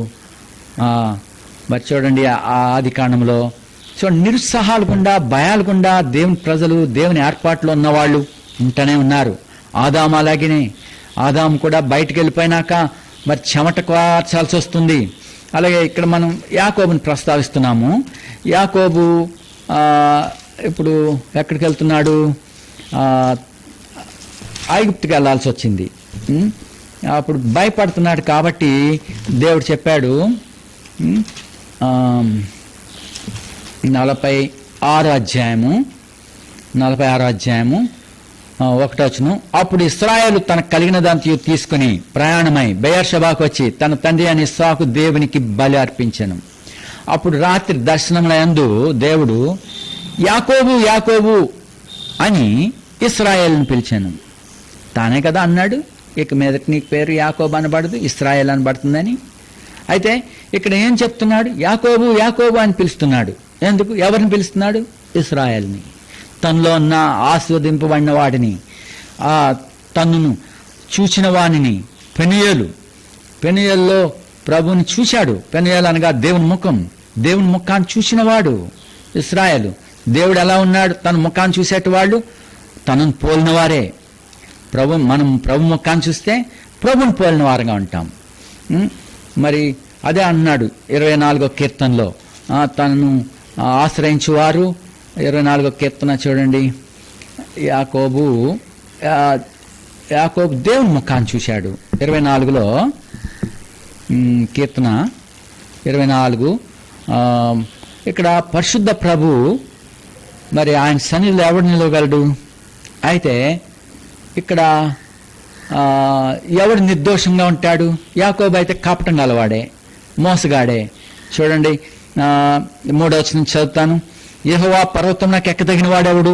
[SPEAKER 2] మరి చూడండి ఆ ఆది కాండంలో నిరుత్సాహాలు గుండా భయాలు గుండా దేవుని ప్రజలు దేవుని ఏర్పాట్లో ఉన్నవాళ్ళు ఉంటూనే ఉన్నారు. ఆదాము అలాగనే, ఆదాము కూడా బయటికి వెళ్ళిపోయినాక మరి చెమట కార్చాల్సి వస్తుంది. అలాగే ఇక్కడ మనం యాకోబుని ప్రస్తావిస్తున్నాము. యాకోబు ఇప్పుడు ఎక్కడికి వెళ్తున్నాడు? ఐగుప్తుకి వెళ్ళాల్సి వచ్చింది. అప్పుడు భయపడుతున్నాడు కాబట్టి దేవుడు చెప్పాడు 46 అధ్యాయము 1 అప్పుడు ఇశ్రాయేలు తనకు కలిగిన దాంతో తీసుకుని ప్రయాణమై బెయేర్షెబాకు వచ్చి తన తండ్రి అని ఇస్సాకు దేవునికి బలి అర్పించెను. అప్పుడు రాత్రి దర్శనముల యందు దేవుడు యాకోబు యాకోబు అని ఇశ్రాయేలుని పిలిచాను. తానే కదా అన్నాడు, ఇక మీదటి నీకు పేరు యాకోబు అనబడదు, ఇశ్రాయేల్ అనబడుతుందని. అయితే ఇక్కడ ఏం చెప్తున్నాడు? యాకోబు యాకోబు అని పిలుస్తున్నాడు. ఎందుకు? ఎవరిని పిలుస్తున్నాడు? ఇశ్రాయేల్ని, తనలో ఉన్న ఆస్వాదింపబడిన వాడిని, తన్నును చూచిన వాణిని. పెనుయేల్లో ప్రభుని చూశాడు. పెనుయేలు అనగా దేవుని ముఖం, దేవుని ముఖాన్ని చూసిన వాడు ఇశ్రాయేలు. దేవుడు ఎలా ఉన్నాడు? తన ముఖాన్ని చూసేటి వాళ్ళు తనను పోలిన వారే. మనం ప్రభు ముఖాన్ని చూస్తే ప్రభుని పోలిన వారుగా ఉంటాం. మరి అదే అన్నాడు 24వ కీర్తనలో, తనను ఆశ్రయించువారు. 24వ కీర్తన చూడండి, యాకోబు దేవుని ముఖాన్ని చూశాడు. 24లో కీర్తన 24 ఇక్కడ పరిశుద్ధ ప్రభు మరి ఆయన సన్నిధిలో ఎవడు నిలవగలడు? అయితే ఇక్కడ ఎవడు నిర్దోషంగా ఉంటాడు? యాకోబు అయితే కపటం గలవాడే, మోసగాడే. చూడండి 3వ వచనం చదువుతాను. యెహోవా పర్వతం నాకు ఎక్కదగిన వాడెవడు?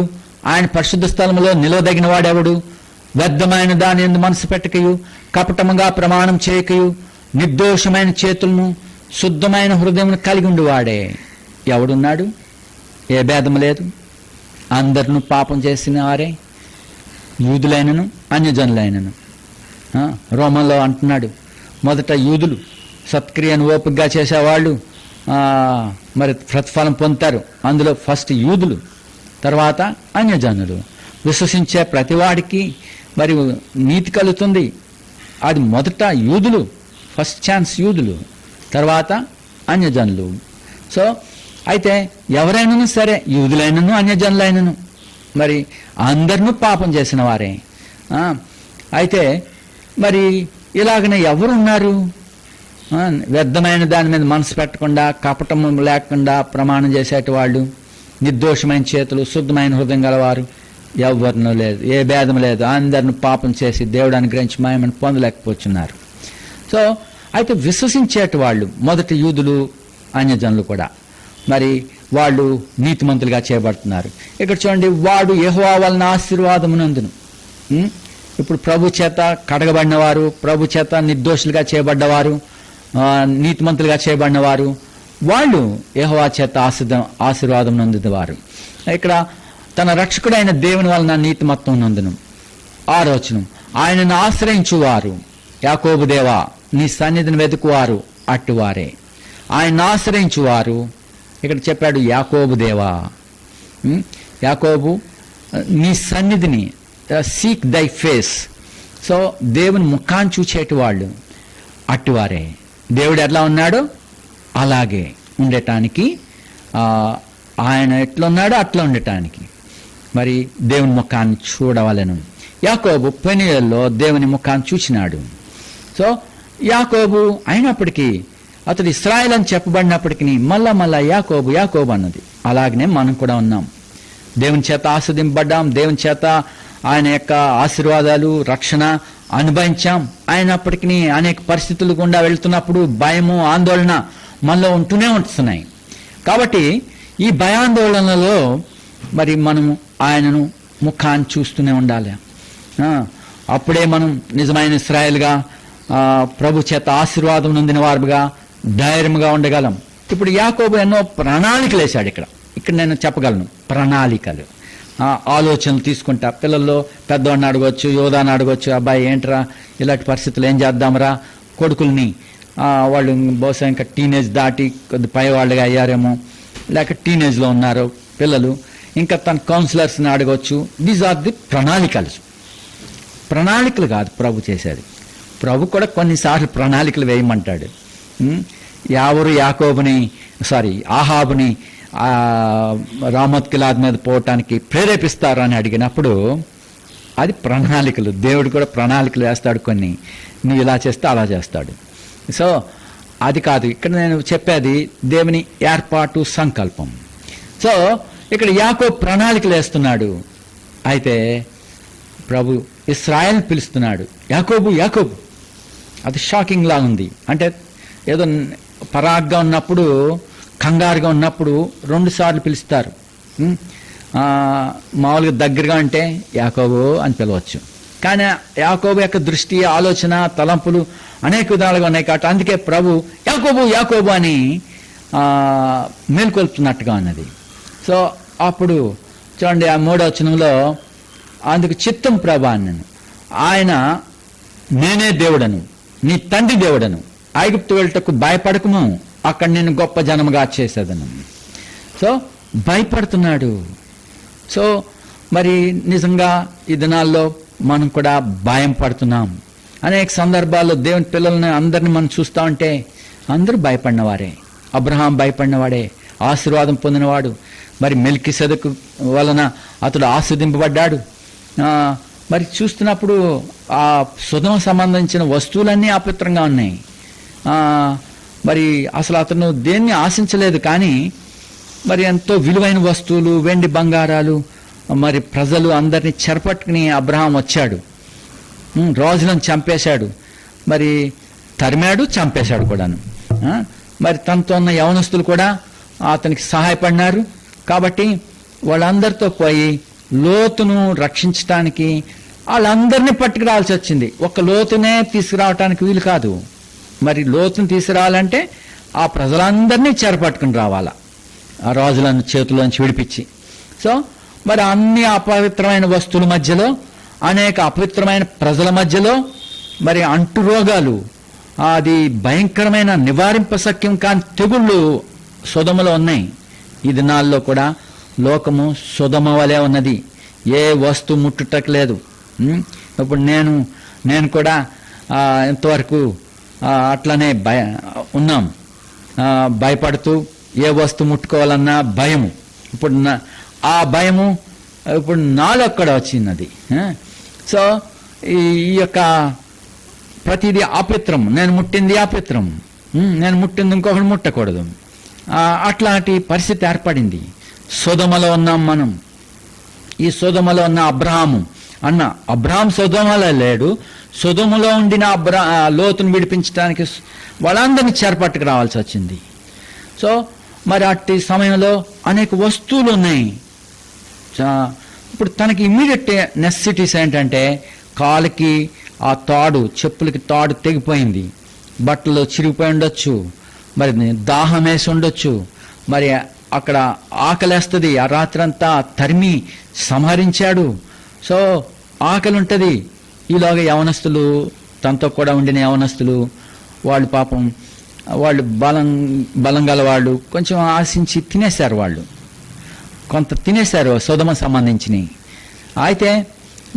[SPEAKER 2] ఆయన పరిశుద్ధ స్థలములో నిలవదగిన వాడెవడు? వ్యర్థమైన దాని యందు మనసు పెట్టకయు, కపటముగా ప్రమాణం చేయకయు, నిర్దోషమైన చేతులను శుద్ధమైన హృదయమును కలిగి ఉండువాడే. ఎవడున్నాడు? ఏ భేదము లేదు, అందరినూ పాపం చేసిన వారే, యూదులైనను అన్యజనులైనను. రోమంలో అంటున్నాడు, మొదట యూదులు సత్క్రియను ఓపికగా చేసేవాళ్ళు మరి ప్రతిఫలం పొందుతారు. అందులో ఫస్ట్ యూదులు, తర్వాత అన్యజనులు. విశ్వసించే ప్రతివాడికి మరి నీతి కలుగుతుంది. అది మొదట యూదులు, ఫస్ట్ ఛాన్స్ యూదులు, తర్వాత అన్యజనులు. సో అయితే ఎవరైనాను సరే, యూదులైనను అన్యజనులైనను మరి అందరినూ పాపం చేసిన వారే. అయితే మరి ఇలాగనే ఎవరున్నారు? వ్యర్థమైన దాని మీద మనసు పెట్టకుండా, కపటము లేకుండా ప్రమాణం చేసేటి వాళ్ళు, నిర్దోషమైన చేతులు, శుద్ధమైన హృదయం గలవారు ఎవరినూ లేదు, ఏ భేదం లేదు, అందరిని పాపం చేసి దేవుడు అనుగ్రహించి మహిమను పొందలేకపోతున్నారు. సో అయితే విశ్వసించేటి వాళ్ళు మొదటి యూదులు అన్యజనులు కూడా మరి వాళ్ళు నీతిమంతులుగా చేయబడుతున్నారు. ఇక్కడ చూడండి, వాడు యెహోవా వలన ఆశీర్వాదమునందును. ఇప్పుడు ప్రభు చేత కడగబడిన వారు, ప్రభు చేత నిర్దోషులుగా చేయబడ్డవారు, నీతిమంతులుగా చేయబడినవారు, వాళ్ళు యెహోవా చేత ఆశీర్వాదం నందువారు. ఇక్కడ తన రక్షకుడైన దేవుని వలన నీతిమత్వం నందును. 6వ వచనం, ఆయనను ఆశ్రయించువారు, యాకోబు దేవా నీ సన్నిధిని వెతుకువారు అట్టువారే. ఆయన ఆశ్రయించువారు, ఇక్కడ చెప్పాడు యాకోబు దేవా, యాకోబు నీ సన్నిధిని, సీక్ దై ఫేస్. సో దేవుని ముఖాన్ని చూచేటి వాళ్ళు అట్టువారే. దేవుడు ఎట్లా ఉన్నాడో అలాగే ఉండటానికి, ఆయన ఎట్లా ఉన్నాడో అట్లా ఉండటానికి మరి దేవుని ముఖాన్ని చూడవలను. యాకోబు పెనీయేల్లో దేవుని ముఖాన్ని చూచినాడు. సో యాకోబు అయినప్పటికీ, అతడు ఇశ్రాయేల్ అని చెప్పబడినప్పటికీ మళ్ళా యాకోబు యాకోబు అన్నది. అలాగనే మనం కూడా ఉన్నాం, దేవుని చేత ఆస్వాదింపబడ్డాం, దేవుని చేత ఆయన యొక్క ఆశీర్వాదాలు, రక్షణ అనుభవించాం. అయినప్పటికీ అనేక పరిస్థితులు గుండా వెళ్తున్నప్పుడు భయము, ఆందోళన మనలో ఉంటూనే ఉంటున్నాయి. కాబట్టి ఈ భయాందోళనలో మరి మనము ఆయనను ముఖాన్ని చూస్తూనే ఉండాలి. అప్పుడే మనం నిజమైన ఇశ్రాయేలుగా, ప్రభు చేత ఆశీర్వాదం నొందిన వారుగా ధైర్యంగా ఉండగలం. ఇప్పుడు యాకోబు ఎన్నో ప్రణాళికలు వేశాడు. ఇక్కడ నేను చెప్పగలను, ప్రణాళికలు, ఆలోచనలు తీసుకుంటా. పిల్లల్లో పెద్దవాడిని అడగవచ్చు, యోధాన్ని అడగవచ్చు, అబ్బాయి ఏంట్రా ఇలాంటి పరిస్థితులు ఏం చేద్దాంరా, కొడుకుల్ని వాళ్ళు బహుశా ఇంకా టీనేజ్ దాటి కొద్ది పైవాళ్ళుగా అయ్యారేమో, లేక టీనేజ్లో ఉన్నారు పిల్లలు, ఇంకా తన కౌన్సిలర్స్ని అడగవచ్చు. దీస్ ఆర్ ది ప్రణాళికలు కాదు ప్రభు చేసేది. ప్రభు కూడా కొన్నిసార్లు ప్రణాళికలు వేయమంటాడు. ఎవరు ఆహాబుని రామోత్ గిలాద్ మీద పోవటానికి ప్రేరేపిస్తారు అని అడిగినప్పుడు అది ప్రణాళికలు. దేవుడు కూడా ప్రణాళికలు వేస్తాడు కొన్ని, నువ్వు ఇలా చేస్తే అలా చేస్తాడు. సో అది కాదు ఇక్కడ నేను చెప్పేది, దేవుని ఏర్పాటు, సంకల్పం. సో ఇక్కడ యాకోబు ప్రణాళికలు వేస్తున్నాడు. అయితే ప్రభు ఇశ్రాయేల్ పిలుస్తున్నాడు, యాకోబు యాకోబు. అది షాకింగ్ లా ఉంది. అంటే ఏదో పరాగ్గా ఉన్నప్పుడు, కంగారుగా ఉన్నప్పుడు 2 సార్లు పిలుస్తారు. మామూలుగా దగ్గరగా అంటే యాకోబు అని పిలవచ్చు. కానీ యాకోబు యొక్క దృష్టి, ఆలోచన, తలంపులు అనేక విధాలుగా ఉన్నాయి కాబట్టి అందుకే ప్రభు యాకోబు యాకోబు అని మేల్కొల్పుతున్నట్టుగా ఉన్నది. సో అప్పుడు చూడండి, ఆ 3వ వచనంలో, అందుకు చిత్తం ప్రభా అన్నాను, ఆయన నేనే దేవుడను, నీ తండ్రి దేవుడను, ఐగుప్తు వెళ్ళటకు భయపడకము, అక్కడ నేను గొప్ప జనముగా చేసేదను. సో భయపడుతున్నాడు. సో మరి నిజంగా ఈ దినాల్లో మనం కూడా భయం పడుతున్నాం. అనేక సందర్భాల్లో దేవుని పిల్లల్ని అందరిని మనం చూస్తూ ఉంటే అందరూ భయపడినవారే. అబ్రహాం భయపడినవాడే, ఆశీర్వాదం పొందినవాడు. మరి మెల్కీసెదెకు వలన అతడు ఆస్వాదింపబడ్డాడు. మరి చూస్తున్నప్పుడు ఆ సుధమ సంబంధించిన వస్తువులన్నీ అపవిత్రంగా ఉన్నాయి. మరి అసలు అతను దేన్ని ఆశించలేదు, కానీ మరి ఎంతో విలువైన వస్తువులు, వెండి బంగారాలు, మరి ప్రజలు అందరినీ చెరపట్టుకుని అబ్రహాం వచ్చాడు. రాజులను చంపేశాడు, మరి తరిమాడు, చంపేశాడు కూడాను. మరి తనతో ఉన్న యవనస్తులు కూడా అతనికి సహాయపడినారు. కాబట్టి వాళ్ళందరితో పోయి లోతును రక్షించడానికి వాళ్ళందరినీ పట్టుకురావాల్సి వచ్చింది. ఒక లోతునే తీసుకురావటానికి వీలు కాదు. మరి లోతును తీసుకురావాలంటే ఆ ప్రజలందరినీ చెరపట్టుకుని రావాలా, ఆ రాజులను చేతుల్లోంచి విడిపించి. సో మరి అన్ని అపవిత్రమైన వస్తువుల మధ్యలో, అనేక అపవిత్రమైన ప్రజల మధ్యలో, మరి అంటు రోగాలు, అది భయంకరమైన నివారింపశక్యం కాని తెగుళ్ళు సొదమలో ఉన్నాయి. ఈ దినాల్లో కూడా లోకము సొదమ వలె ఉన్నది, ఏ వస్తువు ముట్టుటకు లేదు. ఇప్పుడు నేను కూడా ఎంతవరకు అట్లనే ఉన్నాం, భయపడుతూ ఏ వస్తువు ముట్టుకోవాలన్నా భయము. ఇప్పుడు ఆ భయము ఇప్పుడు నాలో కూడా వచ్చినది. సో ఈ యొక్క ప్రతిదీ అపవిత్రం, నేను ముట్టింది అపవిత్రం, నేను ముట్టింది ఇంకొకటి ముట్టకూడదు, అట్లాంటి పరిస్థితి ఏర్పడింది. సొదమలో ఉన్నాం మనం. ఈ సొదొమలో ఉన్న అబ్రహాం సొదొమలో లేడు. సొదొమలో ఉండిన లోతును విడిపించడానికి వాళ్ళందరినీ చేరపట్టుకు రావాల్సి వచ్చింది. సో మరి అట్టి సమయంలో అనేక వస్తువులు ఉన్నాయి. ఇప్పుడు తనకి ఇమ్మీడియట్ నెసెసిటీస్ ఏంటంటే, కాలుకి ఆ తాడు, చెప్పులకి తాడు తెగిపోయింది, బట్టలు చిరిగిపోయి ఉండొచ్చు, మరి దాహం వేసి ఉండొచ్చు, మరి అక్కడ ఆకలేస్తుంది, ఆ రాత్రంతా తరిమి సంహరించాడు. సో ఆకలి ఉంటుంది. ఈలోగా యవనస్తులు, తనతో కూడా ఉండిన యవనస్తులు, వాళ్ళు పాపం వాళ్ళు బలం గల వాళ్ళు కొంచెం ఆశించి తినేశారు. వాళ్ళు కొంత తినేశారు సొదొమ సంబంధించినవి. అయితే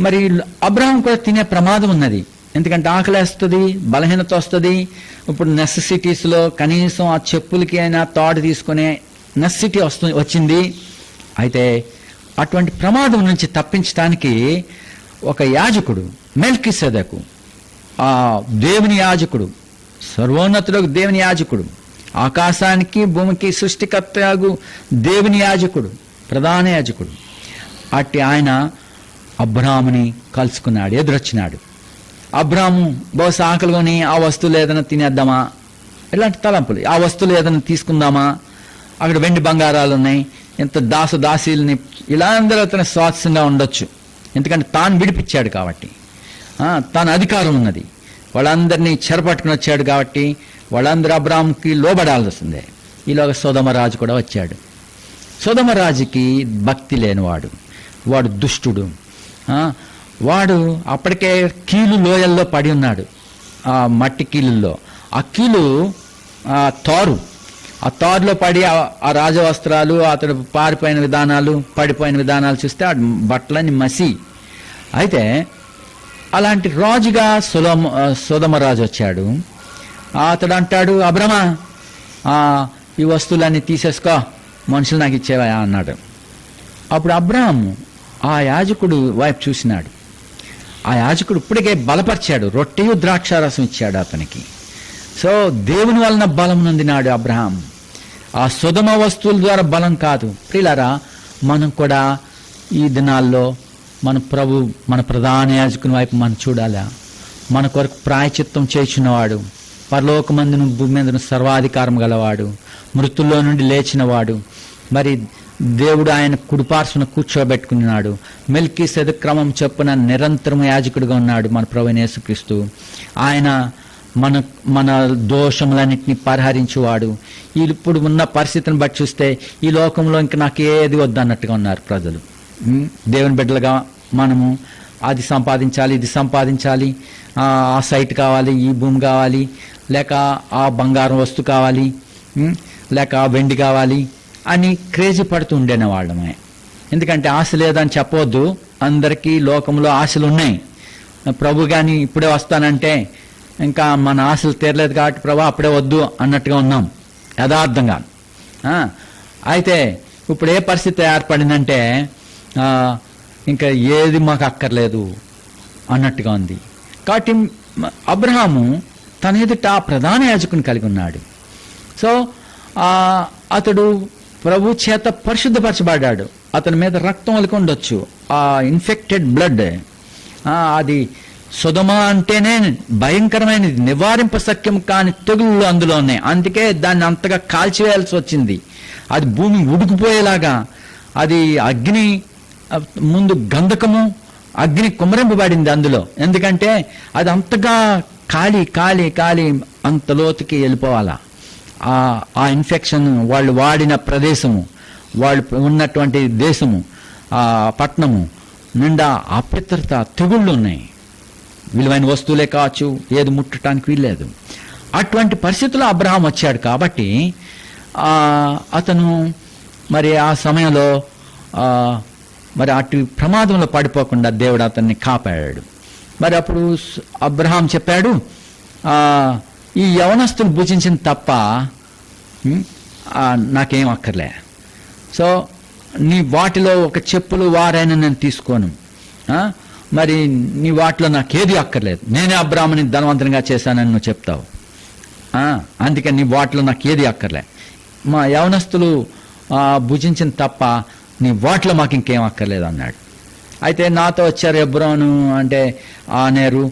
[SPEAKER 2] మరి అబ్రహాం కూడా తినే ప్రమాదం ఉన్నది. ఎందుకంటే ఆకలి వేస్తుంది, బలహీనత వస్తుంది. ఇప్పుడు నెసెసిటీస్లో కనీసం ఆ చెప్పులకి అయినా తాడు తీసుకునే నెసెసిటీ వచ్చింది. అయితే అటువంటి ప్రమాదం నుంచి తప్పించడానికి ఒక యాజకుడు, మెల్కీసెదెకు, ఆ దేవుని యాజకుడు, సర్వోన్నతులకు దేవుని యాజకుడు, ఆకాశానికి భూమికి సృష్టికర్తయాగు దేవుని యాజకుడు, ప్రధాన యాజకుడు, అట్టి ఆయన అబ్రాహాముని కలుసుకున్నాడు, ఎదురొచ్చినాడు. అబ్రాహాము బహుశా ఆకలికొని ఆ వస్తువులు ఏదైనా తినేద్దామా, ఇలాంటి తలంపులు, ఆ వస్తువులు ఏదైనా తీసుకుందామా, అక్కడ వెండి బంగారాలు ఉన్నాయి, ఎంత దాసీల్ని ఇలా అందరూ అతను స్వాస్థ్యంగా ఉండొచ్చు. ఎందుకంటే తాను విడిపించాడు కాబట్టి, తాను అధికారం ఉన్నది, వాళ్ళందరినీ చెరపట్టుకుని వచ్చాడు కాబట్టి వాళ్ళందరూ అబ్రాహాముకి లోబడాల్సిందే. ఈలోగా సొదొమరాజు కూడా వచ్చాడు. సొదొమరాజుకి భక్తి లేనివాడు, వాడు దుష్టుడు. వాడు అప్పటికే కీలు లోయల్లో పడి ఉన్నాడు, ఆ మట్టి కీలుల్లో. ఆ కీలు తారు, ఆ తారులో పడి ఆ రాజవస్త్రాలు, అతడు పారిపోయిన విధానాలు, పడిపోయిన విధానాలు చూస్తే ఆ బట్టలని మసి. అయితే అలాంటి రాజుగా సొదొమరాజు వచ్చాడు. అతడు అంటాడు, అబ్రహ్మా ఈ వస్తువులన్నీ తీసేసుకో, మనుషులు నాకు ఇచ్చేవా అన్నాడు. అప్పుడు అబ్రహాము ఆ యాజకుడు వైపు చూసినాడు. ఆ యాజకుడు ఇప్పటికే బలపరిచాడు, రొట్టెయు ద్రాక్షారసం ఇచ్చాడు అతనికి. సో దేవుని వలన బలం నొందినాడు అబ్రహాం. ఆ సొదొమ వస్తువుల ద్వారా బలం కాదు. ప్రియులారా, మనం కూడా ఈ దినాల్లో మన ప్రధాన యాజకుని వైపు మనం చూడాలా. మన కొరకు ప్రాయచిత్తం చేయుచున్నవాడు, పరలోకమందును భూమి మీదను సర్వాధికారం గలవాడు, మృతుల్లో నుండి లేచినవాడు, మరి దేవుడు ఆయన కుడిపార్శ్వన కూర్చోబెట్టుకున్నాడు. మెల్కీసెదెకు క్రమం చొప్పున నిరంతరం యాజకుడిగా ఉన్నాడు మన ప్రభువైన యేసుక్రీస్తు. ఆయన మన దోషములన్నింటినీ పరిహరించేవాడు. ఇప్పుడు ఉన్న పరిస్థితిని బట్టి చూస్తే ఈ లోకంలో ఇంక నాకు ఏది వద్దన్నట్టుగా ఉన్నారు ప్రజలు. దేవుని బిడ్డలుగా మనము అది సంపాదించాలి, ఇది సంపాదించాలి, ఆ సైట్ కావాలి, ఈ భూమి కావాలి, లేక ఆ బంగారం వస్తువు కావాలి, లేక ఆ వెండి కావాలి అని క్రేజీ పడుతూ ఉండేన వాళ్ళమే. ఎందుకంటే ఆశ లేదని చెప్పవద్దు, అందరికీ లోకంలో ఆశలు ఉన్నాయి. ప్రభు కానీ ఇప్పుడే వస్తానంటే ఇంకా మన ఆశలు తీరలేదు కాబట్టి ప్రభు అప్పుడే వద్దు అన్నట్టుగా ఉన్నాం యథార్థంగా. అయితే ఇప్పుడు ఏ పరిస్థితి ఏర్పడిందంటే ఇంకా ఏది మాకు అక్కర్లేదు అన్నట్టుగా ఉంది. కాబట్టి అబ్రహాము తన ఎదుట ప్రధాన యాజకుని కలిగి ఉన్నాడు. సో అతడు ప్రభు చేత పరిశుద్ధపరచబడ్డాడు. అతని మీద రక్తం ఒలికి ఉండొచ్చు, ఆ ఇన్ఫెక్టెడ్ బ్లడ్. అది సొదొమ అంటేనే భయంకరమైనది, నివారింపశక్యం కాని తెగుళ్ళు అందులో ఉన్నాయి. అందుకే దాన్ని అంతగా కాల్చివేయాల్సి వచ్చింది. అది భూమి ఉడికిపోయేలాగా, అది అగ్ని ముందు గంధకము అగ్ని కుమ్మరింపబడింది అందులో. ఎందుకంటే అది అంతగా కాలి కాలి కాలి అంత లోతుకి వెళ్ళిపోవాలా. ఆ ఇన్ఫెక్షన్ వాళ్ళు వాడిన ప్రదేశము, వాళ్ళు ఉన్నటువంటి దేశము, ఆ పట్టణము నిండా అపవిత్రత, తెగుళ్ళు ఉన్నాయి. విలువైన వస్తువులే కావచ్చు, ఏది ముట్టడానికి వీల్లేదు. అటువంటి పరిస్థితుల్లో అబ్రహాం వచ్చాడు కాబట్టి అతను మరి ఆ సమయంలో మరి అటు ప్రమాదంలో పడిపోకుండా దేవుడు అతన్ని కాపాడాడు. మరి అప్పుడు అబ్రహాం చెప్పాడు, ఈ యవనస్తులు భుజించిన తప్ప నాకేం అక్కర్లే. సో నీ వాటిలో ఒక చెప్పులు వారైనా నేను తీసుకోను, మరి నీ వాటిలో నాకేది అక్కర్లేదు, నేనే అబ్రాహాముని ధనవంతంగా చేశానని నువ్వు చెప్తావు, అందుకని నీ వాటిలో నాకేది అక్కర్లే. మా యవనస్తులు భుజించిన తప్ప నీ వాటిలో మాకు ఇంకేం అక్కర్లేదు అన్నాడు. అయితే నాతో వచ్చారు హెబ్రోను అంటే ఆనేరు,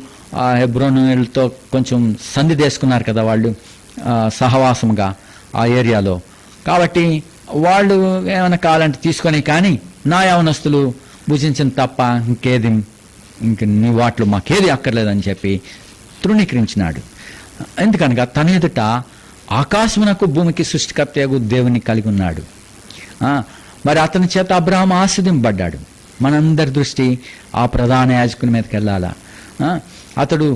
[SPEAKER 2] ఆ హెబ్రోనులతో కొంచెం సంధి చేసుకున్నారు కదా వాళ్ళు సహవాసముగా ఆ ఏరియాలో. కాబట్టి వాళ్ళు ఏమైనా కావాలంటే తీసుకొని, కానీ నా యవనస్తులు భుజించిన తప్ప ఇంక నీ వాటిలో మాకేది అక్కర్లేదని చెప్పి తృణీకరించినాడు. ఎందుకనగా తన ఎదుట ఆకాశమునకు భూమికి సృష్టికర్తయగు దేవుని కలిగి ఉన్నాడు. మరి అతని చేత అబ్రహాము ఆశీర్వదింపబడ్డాడు. మనందరి దృష్టి ఆ ప్రధాన యాజకుని మీదకి వెళ్ళాలా. అతడు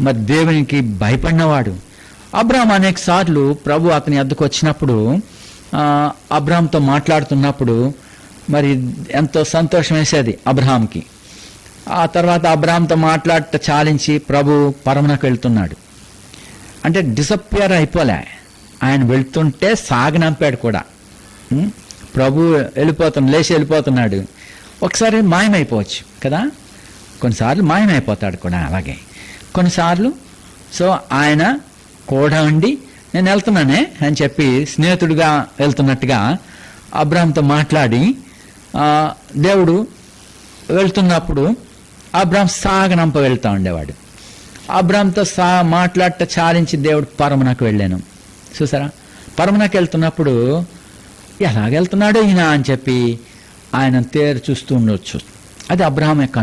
[SPEAKER 2] మరి దేవునికి భయపడినవాడు. అబ్రహాము అనేక సార్లు ప్రభు అతని వద్దకు వచ్చినప్పుడు అబ్రహాంతో మాట్లాడుతున్నప్పుడు మరి ఎంతో సంతోషం వేసేది అబ్రహాంకి. ఆ తర్వాత అబ్రహాంతో మాట్లాడట చాలించి ప్రభు పరమునకు వెళ్తున్నాడు. అంటే డిసప్పియర్ అయిపోలే, ఆయన వెళ్తుంటే సాగనంపాడు కూడా. ప్రభు లేచి వెళ్ళిపోతున్నాడు. ఒకసారి మాయమైపోవచ్చు కదా, కొన్నిసార్లు మాయమైపోతాడు కూడా. అలాగే కొన్నిసార్లు సో ఆయన కూడా ఉండి నేను వెళ్తున్నానే అని చెప్పి స్నేహితుడిగా వెళ్తున్నట్టుగా అబ్రహాంతో మాట్లాడి దేవుడు వెళ్తున్నప్పుడు అబ్రహాం సాగనంప వెళ్తూ ఉండేవాడు. అబ్రహాంతో మాట్లాడట చాలించి దేవుడు పరమునకు వెళ్ళాను. చూసారా, పరమునకు వెళ్తున్నప్పుడు ఎలాగెళ్తున్నాడో ఈయన అని చెప్పి ఆయన తేరు చూస్తూ ఉండొచ్చు. అది అబ్రహాం యొక్క